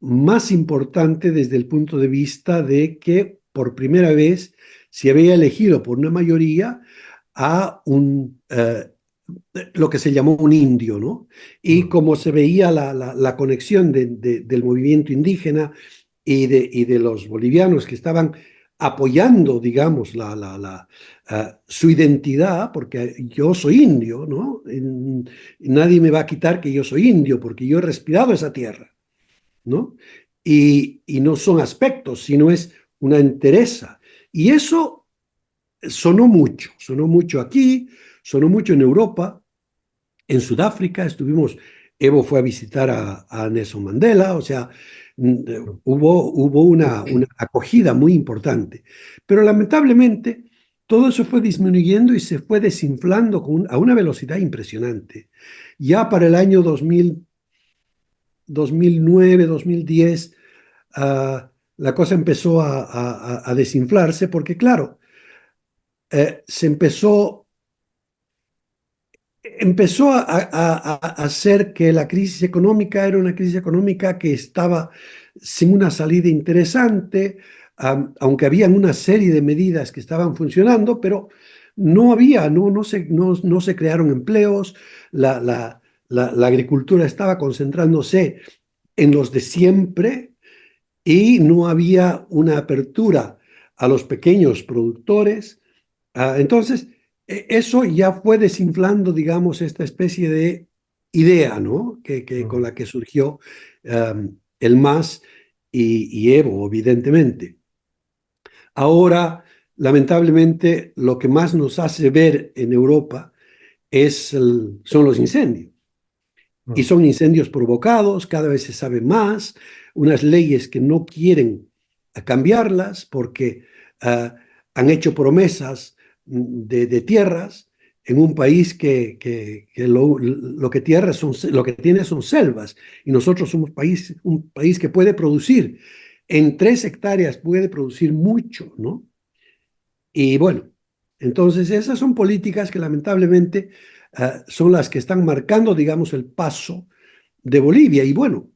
más importante desde el punto de vista de que por primera vez se había elegido por una mayoría a lo que se llamó un indio, ¿no? Y mm, como se veía la conexión del movimiento indígena y de los bolivianos que estaban apoyando, digamos, su identidad, porque yo soy indio, ¿no? Nadie me va a quitar que yo soy indio, porque yo he respirado esa tierra, ¿no? Y no son aspectos, sino es una entereza. Y eso sonó mucho aquí, sonó mucho en Europa, en Sudáfrica estuvimos, Evo fue a visitar a Nelson Mandela, o sea, mm, hubo una acogida muy importante. Pero lamentablemente todo eso fue disminuyendo y se fue desinflando a una velocidad impresionante. Ya para el año 2009, 2010, la cosa empezó a desinflarse porque, claro, se empezó a hacer que la crisis económica era una crisis económica que estaba sin una salida interesante, aunque habían una serie de medidas que estaban funcionando, pero no se crearon empleos, la agricultura estaba concentrándose en los de siempre y no había una apertura a los pequeños productores. Entonces, eso ya fue desinflando, digamos, esta especie de idea, ¿no? Con mm, la que surgió el MAS y Evo, evidentemente. Ahora, lamentablemente, lo que más nos hace ver en Europa son los incendios. Y mm, son incendios provocados, cada vez se sabe más, unas leyes que no quieren cambiarlas porque ah, han hecho promesas de tierras en un país que lo que lo que tiene son selvas y nosotros somos un país que puede producir, en 3 hectáreas puede producir mucho, ¿no? Y bueno, entonces esas son políticas que lamentablemente son las que están marcando, digamos, el paso de Bolivia. Y bueno,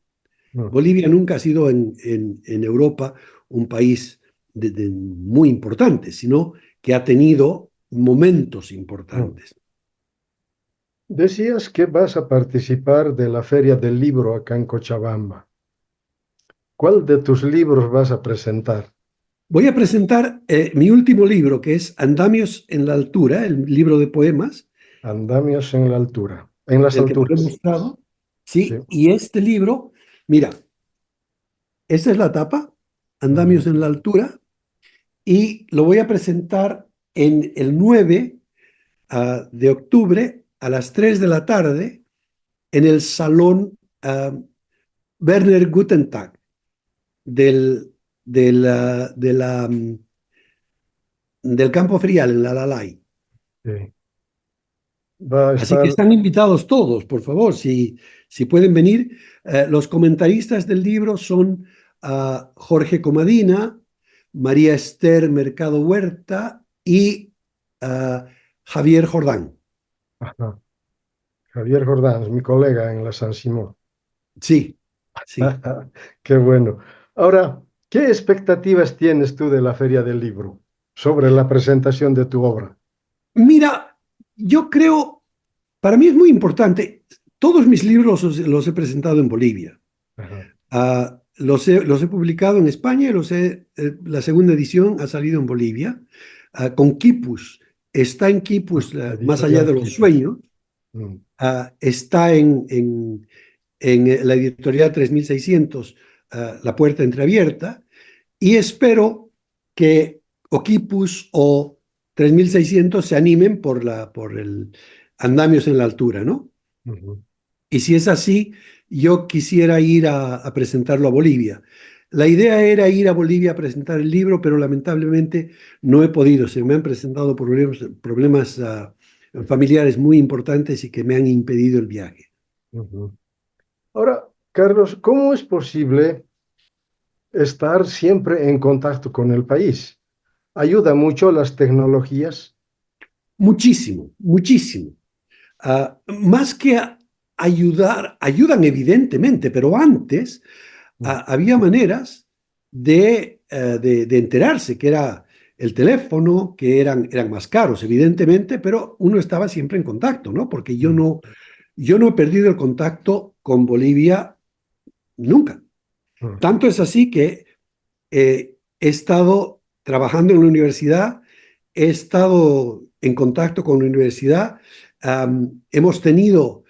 mm, Bolivia nunca ha sido en Europa un país muy importante, sino que ha tenido momentos mm. importantes. Decías que vas a participar de la Feria del Libro acá en Cochabamba. ¿Cuál de tus libros vas a presentar? Voy a presentar mi último libro, que es Andamios en la Altura, el libro de poemas, Andamios en la altura, en las el que te lo he alturas. mostrado. Sí. Sí, y este libro, mira, esta es la tapa, Ujú. Andamios en la Altura, y lo voy a presentar en el 9 de octubre a las 3 de la tarde en el Salón Werner Guten Tag. del, del Campo Frial, en la Lalay. Sí. Va a Así que estar, están invitados todos, por favor, si pueden venir. Los comentaristas del libro son Jorge Comadina, María Esther Mercado Huerta y Javier Jordán. ajá, Javier Jordán, es mi colega en la San Simón. Sí, sí. Qué bueno. Ahora, ¿qué expectativas tienes tú de la Feria del Libro sobre la presentación de tu obra? Mira, yo creo, para mí es muy importante, todos mis libros los he presentado en Bolivia. Ajá. Los he publicado en España y la segunda edición ha salido en Bolivia, con Quipus. Está en Quipus, más allá Editorial de los Quipus. sueños. Mm, Está en la editorial 3600, La Puerta Entreabierta, y espero que o Quipus o 3600 se animen por el andamios en la altura, ¿no? ujú, Y si es así, yo quisiera ir a presentarlo a Bolivia. La idea era ir a Bolivia a presentar el libro, pero lamentablemente no he podido. Se me han presentado problemas familiares muy importantes y que me han impedido el viaje. ujú. Ahora, Carlos, ¿cómo es posible estar siempre en contacto con el país? ¿Ayuda mucho las tecnologías? Muchísimo, muchísimo. Más que ayudar, ayudan evidentemente, pero antes Mm, había maneras de enterarse, que era el teléfono, que eran más caros, evidentemente, pero uno estaba siempre en contacto, ¿no? Porque mm, yo no he perdido el contacto con Bolivia nunca. mm, Tanto es así que he estado trabajando en la universidad, he estado en contacto con la universidad, hemos tenido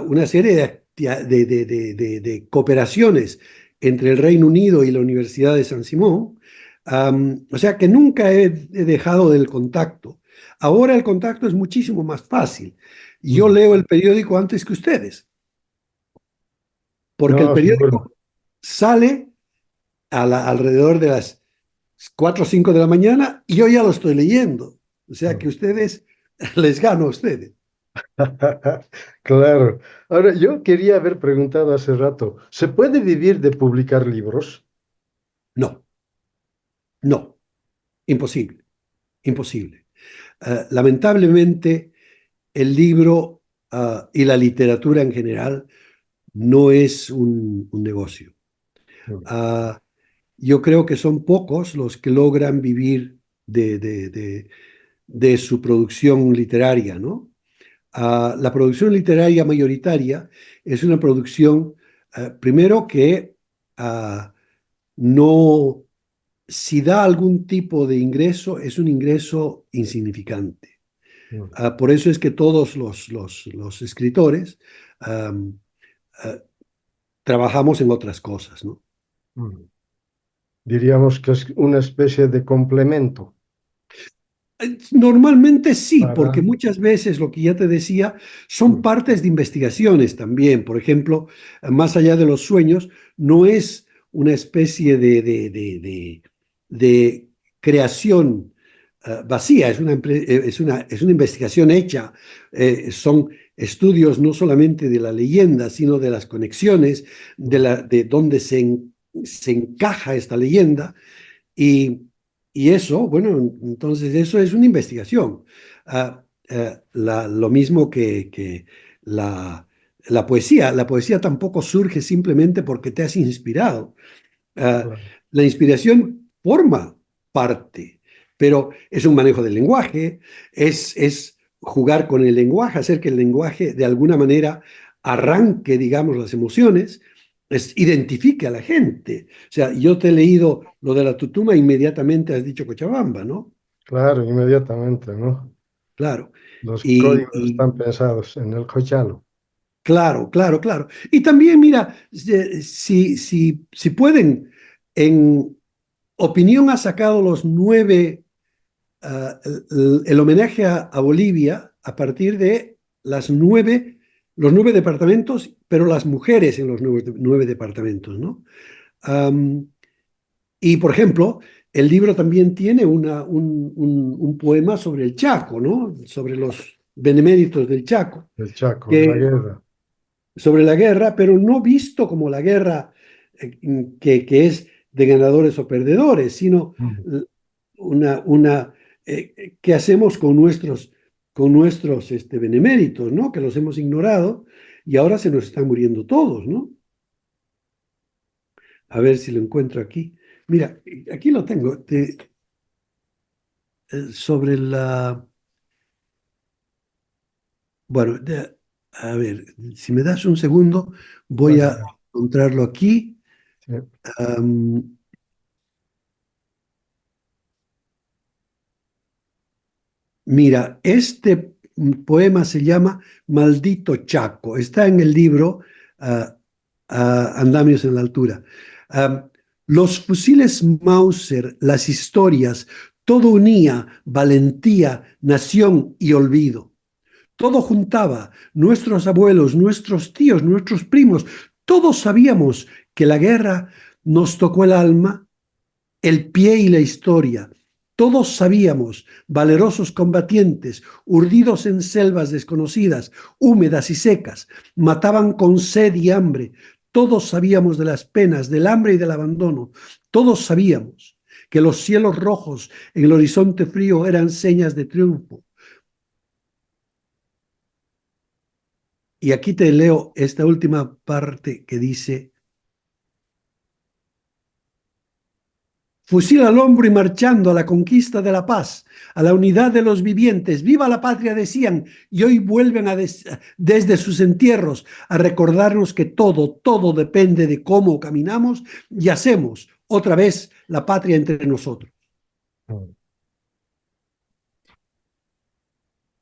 una serie de cooperaciones entre el Reino Unido y la Universidad de San Simón, o sea que nunca he dejado del contacto. Ahora el contacto es muchísimo más fácil. Yo mm. leo el periódico antes que ustedes, porque el No, seguro. periódico sale alrededor de las 4 o 5 de la mañana y yo ya lo estoy leyendo. O sea que Mm. ustedes, les gano a ustedes. Claro. Ahora, yo quería haber preguntado hace rato, ¿se puede vivir de publicar libros? No, no, imposible, imposible. Lamentablemente, el libro y la literatura en general no es un negocio. Mm, Uh, yo creo que son pocos los que logran vivir de su producción literaria, ¿no? La producción literaria mayoritaria es una producción, primero que no, si da algún tipo de ingreso, es un ingreso insignificante. mm, Por eso es que todos los escritores um, uh, trabajamos en otras cosas, ¿no? mm. Diríamos que es una especie de complemento Normalmente sí, porque para... muchas veces lo que ya te decía son Mm, partes de investigaciones también. Por ejemplo, más allá de los sueños, no es una especie de creación vacía, es una investigación hecha. Son estudios no solamente de la leyenda, sino de las conexiones, mm, de dónde se encaja esta leyenda. Y, y eso, bueno, entonces eso es una investigación. Lo mismo que la poesía. La poesía tampoco surge simplemente porque te has inspirado. Ah, claro. la inspiración forma parte, pero es un manejo del lenguaje, es jugar con el lenguaje, hacer que el lenguaje de alguna manera arranque, digamos, las emociones, identifique a la gente. O sea, yo te he leído lo de la tutuma, inmediatamente has dicho Cochabamba, ¿no? Claro, inmediatamente, ¿no? Claro. Los Y, códigos y están pensados en el cochalo. claro, claro, claro. Y también, mira, si pueden, en Opinión ha sacado el homenaje a Bolivia a partir de los 9 departamentos, pero las mujeres en los nueve departamentos, ¿no? Um, Y, por ejemplo, el libro también tiene un poema sobre el Chaco, ¿no? Sobre los beneméritos del Chaco, El Chaco, la que, guerra. sobre la guerra, pero no visto como la guerra que es de ganadores o perdedores, sino Mm. una ¿qué hacemos con nuestros beneméritos, ¿no? Que los hemos ignorado y ahora se nos están muriendo todos, ¿no? A ver si lo encuentro aquí. Mira, aquí lo tengo. Sobre la... Bueno, a ver, si me das un segundo, voy Vale, a vale. encontrarlo aquí. Sí. Am, Mira, este poema se llama Maldito Chaco. Está en el libro ah, Andamios en la altura. Am, los fusiles Mauser, las historias, todo unía valentía, nación y olvido. Todo juntaba, nuestros abuelos, nuestros tíos, nuestros primos, todos sabíamos que la guerra nos tocó el alma, el pie y la historia. Todos sabíamos, valerosos combatientes, urdidos en selvas desconocidas, húmedas y secas, mataban con sed y hambre. Todos sabíamos de las penas, del hambre y del abandono. Todos sabíamos que los cielos rojos en el horizonte frío eran señas de triunfo. Y aquí te leo esta última parte que dice: fusil al hombro y marchando a la conquista de la paz, a la unidad de los vivientes, viva la patria decían, y hoy vuelven desde sus entierros a recordarnos que todo depende de cómo caminamos y hacemos otra vez la patria entre nosotros. Mm.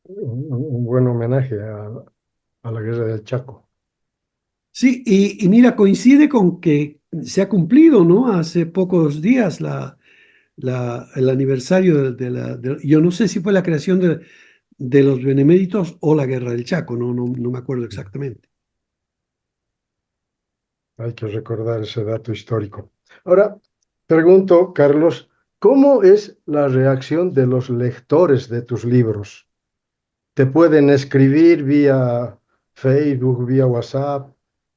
Un buen homenaje a la guerra del Chaco. Sí, y mira, coincide con que se ha cumplido, ¿no? Hace pocos días el aniversario yo no sé si fue la creación de los Beneméritos o la Guerra del Chaco, no me acuerdo exactamente. Hay que recordar ese dato histórico. Ahora, pregunto, Carlos, ¿cómo es la reacción de los lectores de tus libros? ¿Te pueden escribir vía Facebook, vía WhatsApp?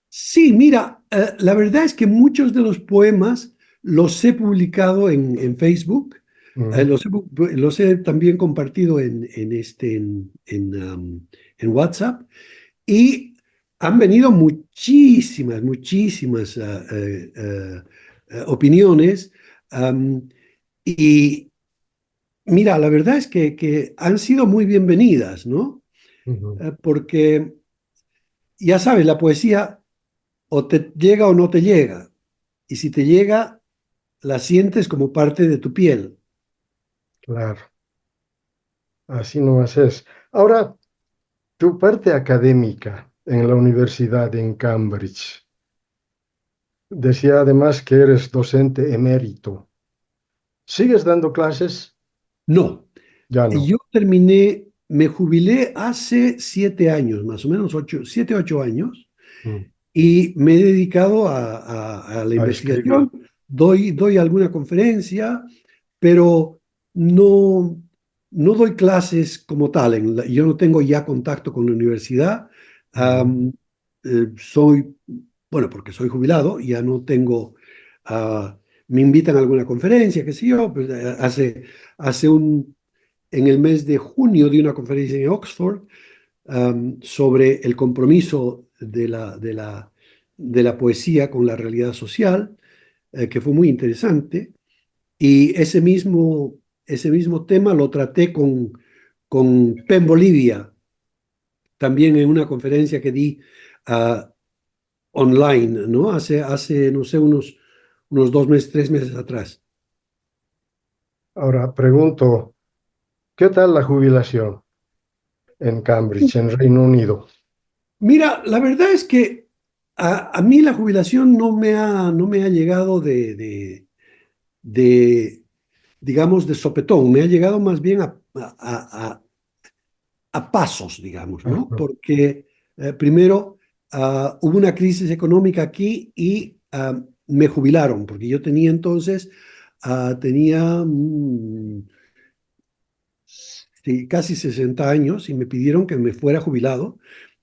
Sí, mira, la verdad es que muchos de los poemas los he publicado en Facebook, Mm, los he también compartido en WhatsApp y han venido muchísimas opiniones. am, y mira, la verdad es que han sido muy bienvenidas, ¿no? ujú. Porque ya sabes, la poesía o te llega o no te llega. Y si te llega, la sientes como parte de tu piel. Claro, así nomás es. Ahora, tu parte académica en la universidad en Cambridge. Decía además que eres docente emérito. ¿Sigues dando clases? No, Ya no. yo terminé, me jubilé hace 7 años, más o menos 7, 8 años, Mm. y me he dedicado a la A escribir. investigación. Doy alguna conferencia, pero no, no doy clases como tal. Yo no tengo ya contacto con la universidad. Ujú. Am, Soy, bueno, porque soy jubilado, ya no tengo, me invitan a alguna conferencia, qué sé yo. Pues, hace en el mes de junio di una conferencia en Oxford sobre el compromiso de la poesía con la realidad social, que fue muy interesante. Y ese mismo tema lo traté con PEN Bolivia, también en una conferencia que di ah, online, ¿no? No sé, unos 2 meses, 3 meses atrás. Ahora pregunto, ¿qué tal la jubilación en Cambridge, en Reino Unido? Mira, la verdad es que a mí la jubilación no me ha llegado de, digamos, de sopetón, me ha llegado más bien a pasos, digamos, ¿no? Ujú. Porque primero hubo una crisis económica aquí y me jubilaron, porque yo tenía entonces tenía sí, casi 60 años y me pidieron que me fuera jubilado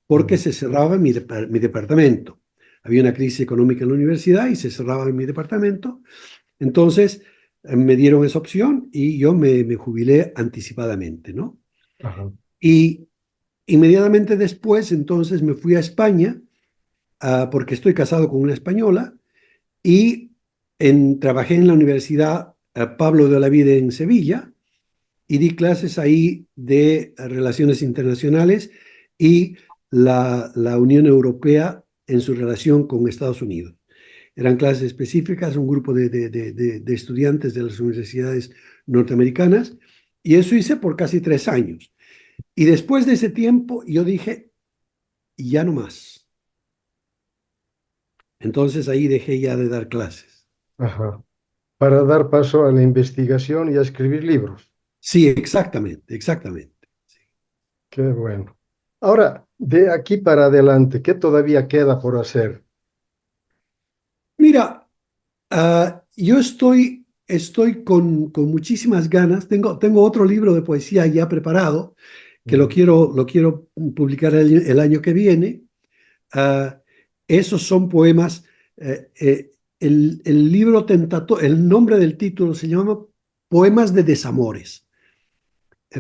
porque Ujú. se cerraba mi departamento. Había una crisis económica en la universidad y se cerraba mi departamento. Entonces me dieron esa opción y yo me jubilé anticipadamente, ¿no? Ajá, Y inmediatamente después, entonces me fui a España, porque estoy casado con una española y trabajé en la Universidad Pablo de Olavide en Sevilla y di clases ahí de relaciones internacionales y la Unión Europea en su relación con Estados Unidos. Eran clases específicas, un grupo de estudiantes de las universidades norteamericanas, y eso hice por casi 3 años. Y después de ese tiempo yo dije, ya no más. Entonces ahí dejé ya de dar clases. ajá. Para dar paso a la investigación y a escribir libros. Sí, exactamente, exactamente. Qué bueno. Ahora, de aquí para adelante, ¿qué todavía queda por hacer? Mira, yo estoy con muchísimas ganas. Tengo otro libro de poesía ya preparado que lo Ujú, quiero publicar el año que viene. Ah, Esos son poemas. El libro el nombre del título se llama Poemas de Desamores,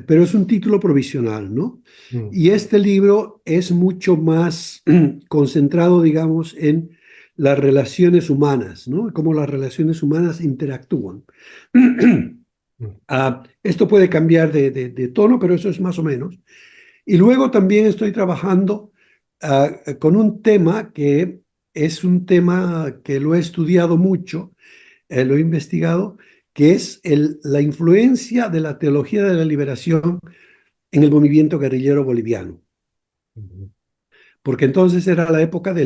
pero es un título provisional, ¿no? ujú, Y este libro es mucho más concentrado, digamos, en las relaciones humanas, ¿no? Cómo las relaciones humanas interactúan. ujú, Esto puede cambiar de tono, pero eso es más o menos. Y luego también estoy trabajando con un tema que es un tema que lo he estudiado mucho, lo he investigado, que es la influencia de la teología de la liberación en el movimiento guerrillero boliviano. ujú. Porque entonces era la época de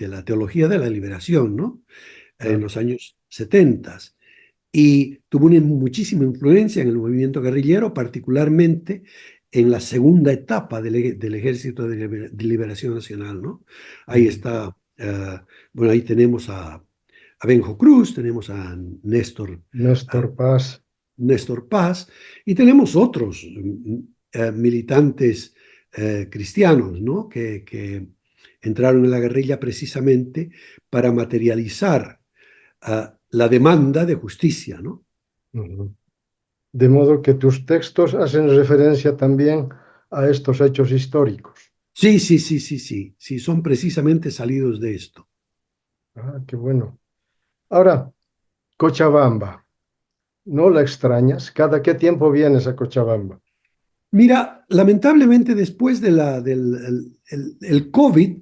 la teología de la liberación, ¿no? En Claro. los años 70. Y tuvo una muchísima influencia en el movimiento guerrillero, particularmente en la segunda etapa del Ejército de Liberación Nacional, ¿no? Ahí Ujú. está, bueno, ahí tenemos a Benjo Cruz, tenemos a a Néstor Paz. Néstor Paz y tenemos otros militantes cristianos, ¿no? Que entraron en la guerrilla precisamente para materializar la demanda de justicia, ¿no? Ujú. De modo que tus textos hacen referencia también a estos hechos históricos. Sí, sí, sí, sí, sí, sí, son precisamente salidos de esto. Ah, qué bueno. Ahora, Cochabamba, ¿no la extrañas? ¿Cada qué tiempo vienes a Cochabamba? Mira, lamentablemente después el COVID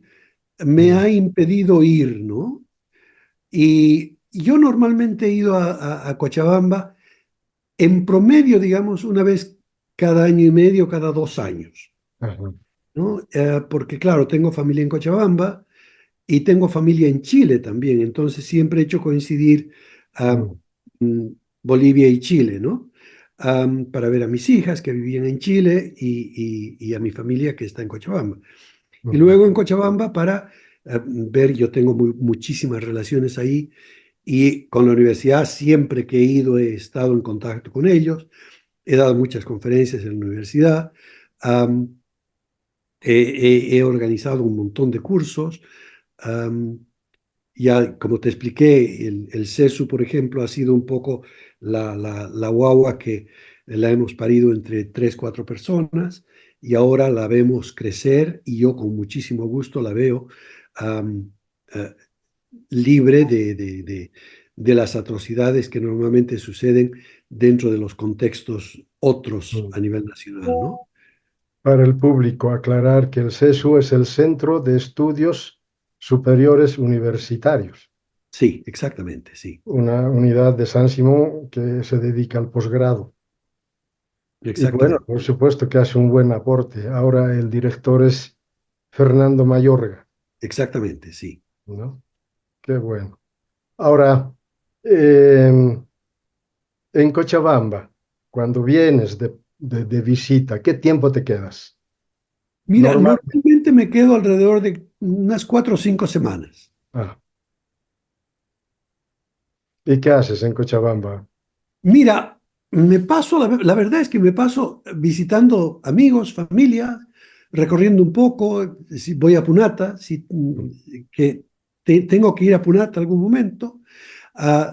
me Mm, ha impedido ir, ¿no? Y yo normalmente he ido a Cochabamba en promedio, digamos, una vez cada año y medio, cada 2 años, ajá, ¿no? Porque claro, tengo familia en Cochabamba y tengo familia en Chile también, entonces siempre he hecho coincidir a mm, Bolivia y Chile, ¿no? Para ver a mis hijas que vivían en Chile y a mi familia que está en Cochabamba. Y ujú, luego en Cochabamba para ver, yo tengo muchísimas relaciones ahí y con la universidad siempre que he ido he estado en contacto con ellos, he dado muchas conferencias en la universidad, am, he organizado un montón de cursos. am, Ya, como te expliqué, el CESU, por ejemplo, ha sido un poco la guagua que la hemos parido entre 3, 4 personas y ahora la vemos crecer y yo con muchísimo gusto la veo am, eh, libre de las atrocidades que normalmente suceden dentro de los contextos otros mm. a nivel nacional, ¿no? Para el público, aclarar que el CESU es el Centro de Estudios Superiores Universitarios, Sí, exactamente, sí, una unidad de San Simón que se dedica al posgrado. Y bueno, exactamente, por supuesto que hace un buen aporte. Ahora el director es Fernando Mayorga, exactamente, sí. ¿no? Qué bueno. Ahora, em, en Cochabamba, cuando vienes de visita, ¿qué tiempo te quedas? Mira, Normal. normalmente me quedo alrededor de unas 4 o 5 semanas. Ah, ¿Y qué haces en Cochabamba? Mira, la verdad es que me paso visitando amigos, familia, recorriendo un poco, si voy a Punata, que tengo que ir a Punata algún momento.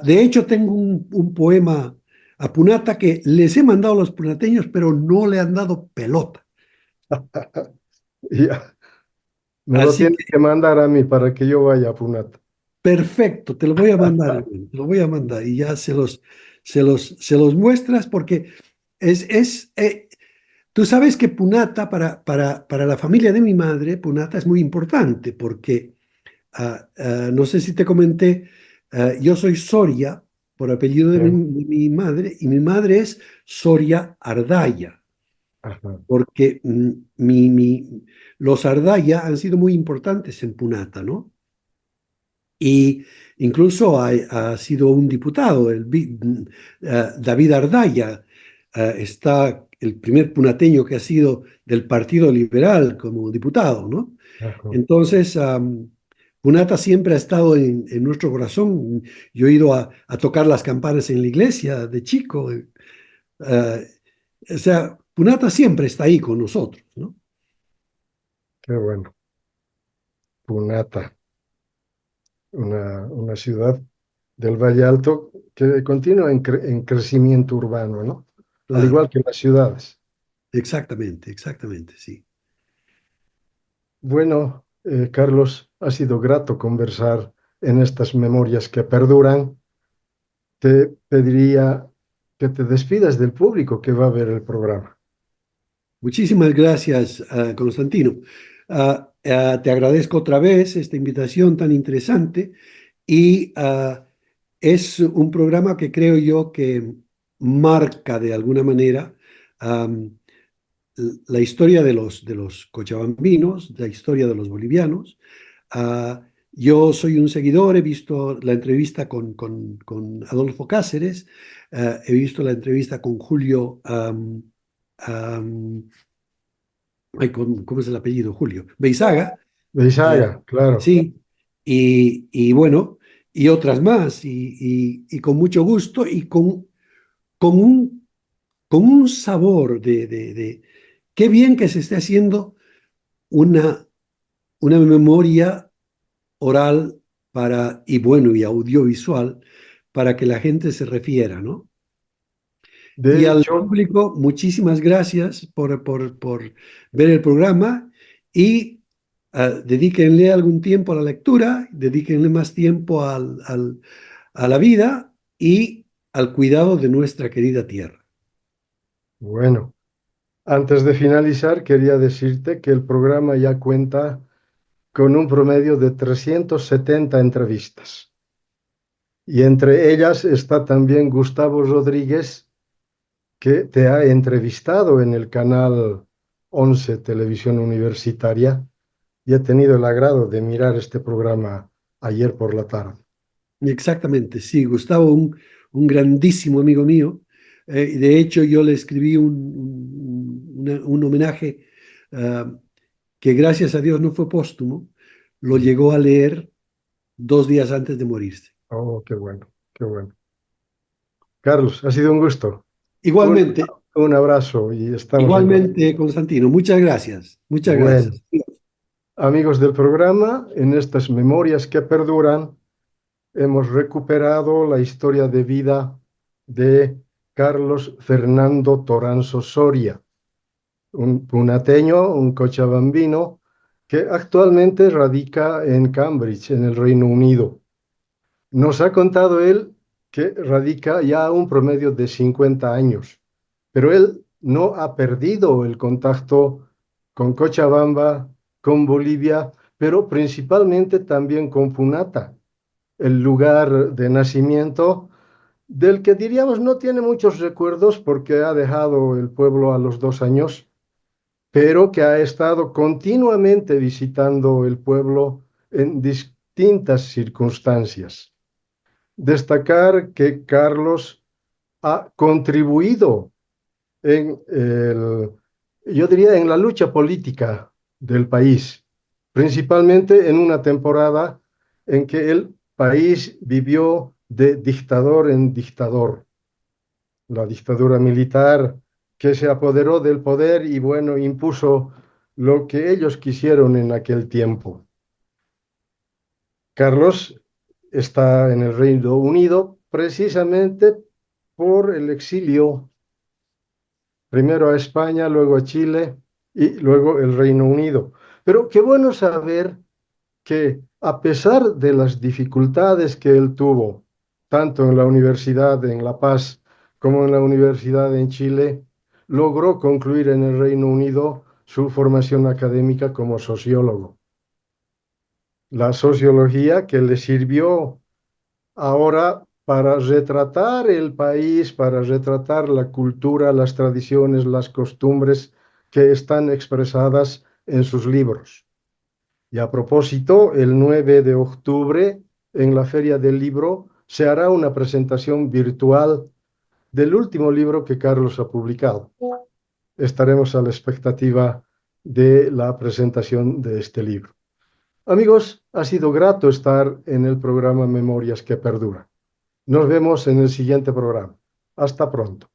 De hecho, tengo un poema a Punata que les he mandado a los punateños, pero no le han dado pelota. Ya, me lo Así tienes que, que mandar a mí para que yo vaya a Punata. perfecto, te lo voy a mandar, hermano, te lo voy a mandar y ya se los muestras porque es, es, eh, tú sabes que Punata, para la familia de mi madre, Punata es muy importante porque, no sé si te comenté, yo soy Soria por apellido de Bien. mi madre y mi madre es Soria Ardaya, Ajá. porque los Ardaya han sido muy importantes en Punata, ¿no? Y incluso ha sido un diputado, David Ardaya, está el primer punateño que ha sido del Partido Liberal como diputado, ¿no? Ajá. Entonces, Punata siempre ha estado en nuestro corazón. Yo he ido a tocar las campanas en la iglesia de chico. O sea, Punata siempre está ahí con nosotros, ¿no? Qué bueno. Punata, una ciudad del Valle Alto que continúa en crecimiento urbano, ¿no? Al Claro, igual que las ciudades. exactamente, exactamente, sí. Bueno, Carlos, ha sido grato conversar en estas memorias que perduran. Te pediría que te despidas del público que va a ver el programa. Muchísimas gracias, Constantino. Te agradezco otra vez esta invitación tan interesante y es un programa que creo yo que marca de alguna manera am, la historia de los cochabambinos, la historia de los bolivianos. Yo soy un seguidor, he visto la entrevista con Adolfo Cáceres, he visto la entrevista con Julio. Am, Ay, ¿cómo es el apellido? Julio. Beizaga, eh, Beizaga, claro. sí, y bueno, y otras más, y con mucho gusto y con un, con un sabor de qué bien que se esté haciendo una, una memoria oral y bueno, y audiovisual para que la gente se refiera, ¿no? Y De al hecho, público, muchísimas gracias por ver el programa y dedíquenle algún tiempo a la lectura, dedíquenle más tiempo a la vida y al cuidado de nuestra querida tierra. bueno, antes de finalizar, quería decirte que el programa ya cuenta con un promedio de 370 entrevistas. Y entre ellas está también Gustavo Rodríguez, que te ha entrevistado en el canal 11 Televisión Universitaria y he tenido el agrado de mirar este programa ayer por la tarde. Exactamente, sí, Gustavo, un grandísimo amigo mío. Y de hecho, yo le escribí un homenaje que gracias a Dios no fue póstumo, lo Mm. llegó a leer 2 días antes de morirse. Oh, qué bueno, qué bueno. Carlos, ha sido un gusto. Un, Igualmente, un abrazo y estamos en contacto. igualmente, Constantino, muchas gracias, muchas Bueno, gracias. amigos del programa, en estas memorias que perduran, hemos recuperado la historia de vida de Carlos Fernando Toranzo Soria, un punateño, un cochabambino, que actualmente radica en Cambridge, en el Reino Unido. Nos ha contado él que radica ya un promedio de 50 años, pero él no ha perdido el contacto con Cochabamba, con Bolivia, pero principalmente también con Punata, el lugar de nacimiento del que diríamos no tiene muchos recuerdos porque ha dejado el pueblo a los 2 años, pero que ha estado continuamente visitando el pueblo en distintas circunstancias. Destacar que Carlos ha contribuido yo diría, en la lucha política del país, principalmente en una temporada en que el país vivió de dictador en dictador. La dictadura militar que se apoderó del poder y, bueno, impuso lo que ellos quisieron en aquel tiempo. Carlos está en el Reino Unido precisamente por el exilio, primero a España, luego a Chile y luego el Reino Unido. Pero qué bueno saber que a pesar de las dificultades que él tuvo, tanto en la universidad en La Paz como en la universidad en Chile, logró concluir en el Reino Unido su formación académica como sociólogo. La sociología que le sirvió ahora para retratar el país, para retratar la cultura, las tradiciones, las costumbres que están expresadas en sus libros. Y a propósito, el 9 de octubre, en la Feria del Libro, se hará una presentación virtual del último libro que Carlos ha publicado. Estaremos a la expectativa de la presentación de este libro. Amigos, ha sido grato estar en el programa Memorias que Perduran. Nos vemos en el siguiente programa. Hasta pronto.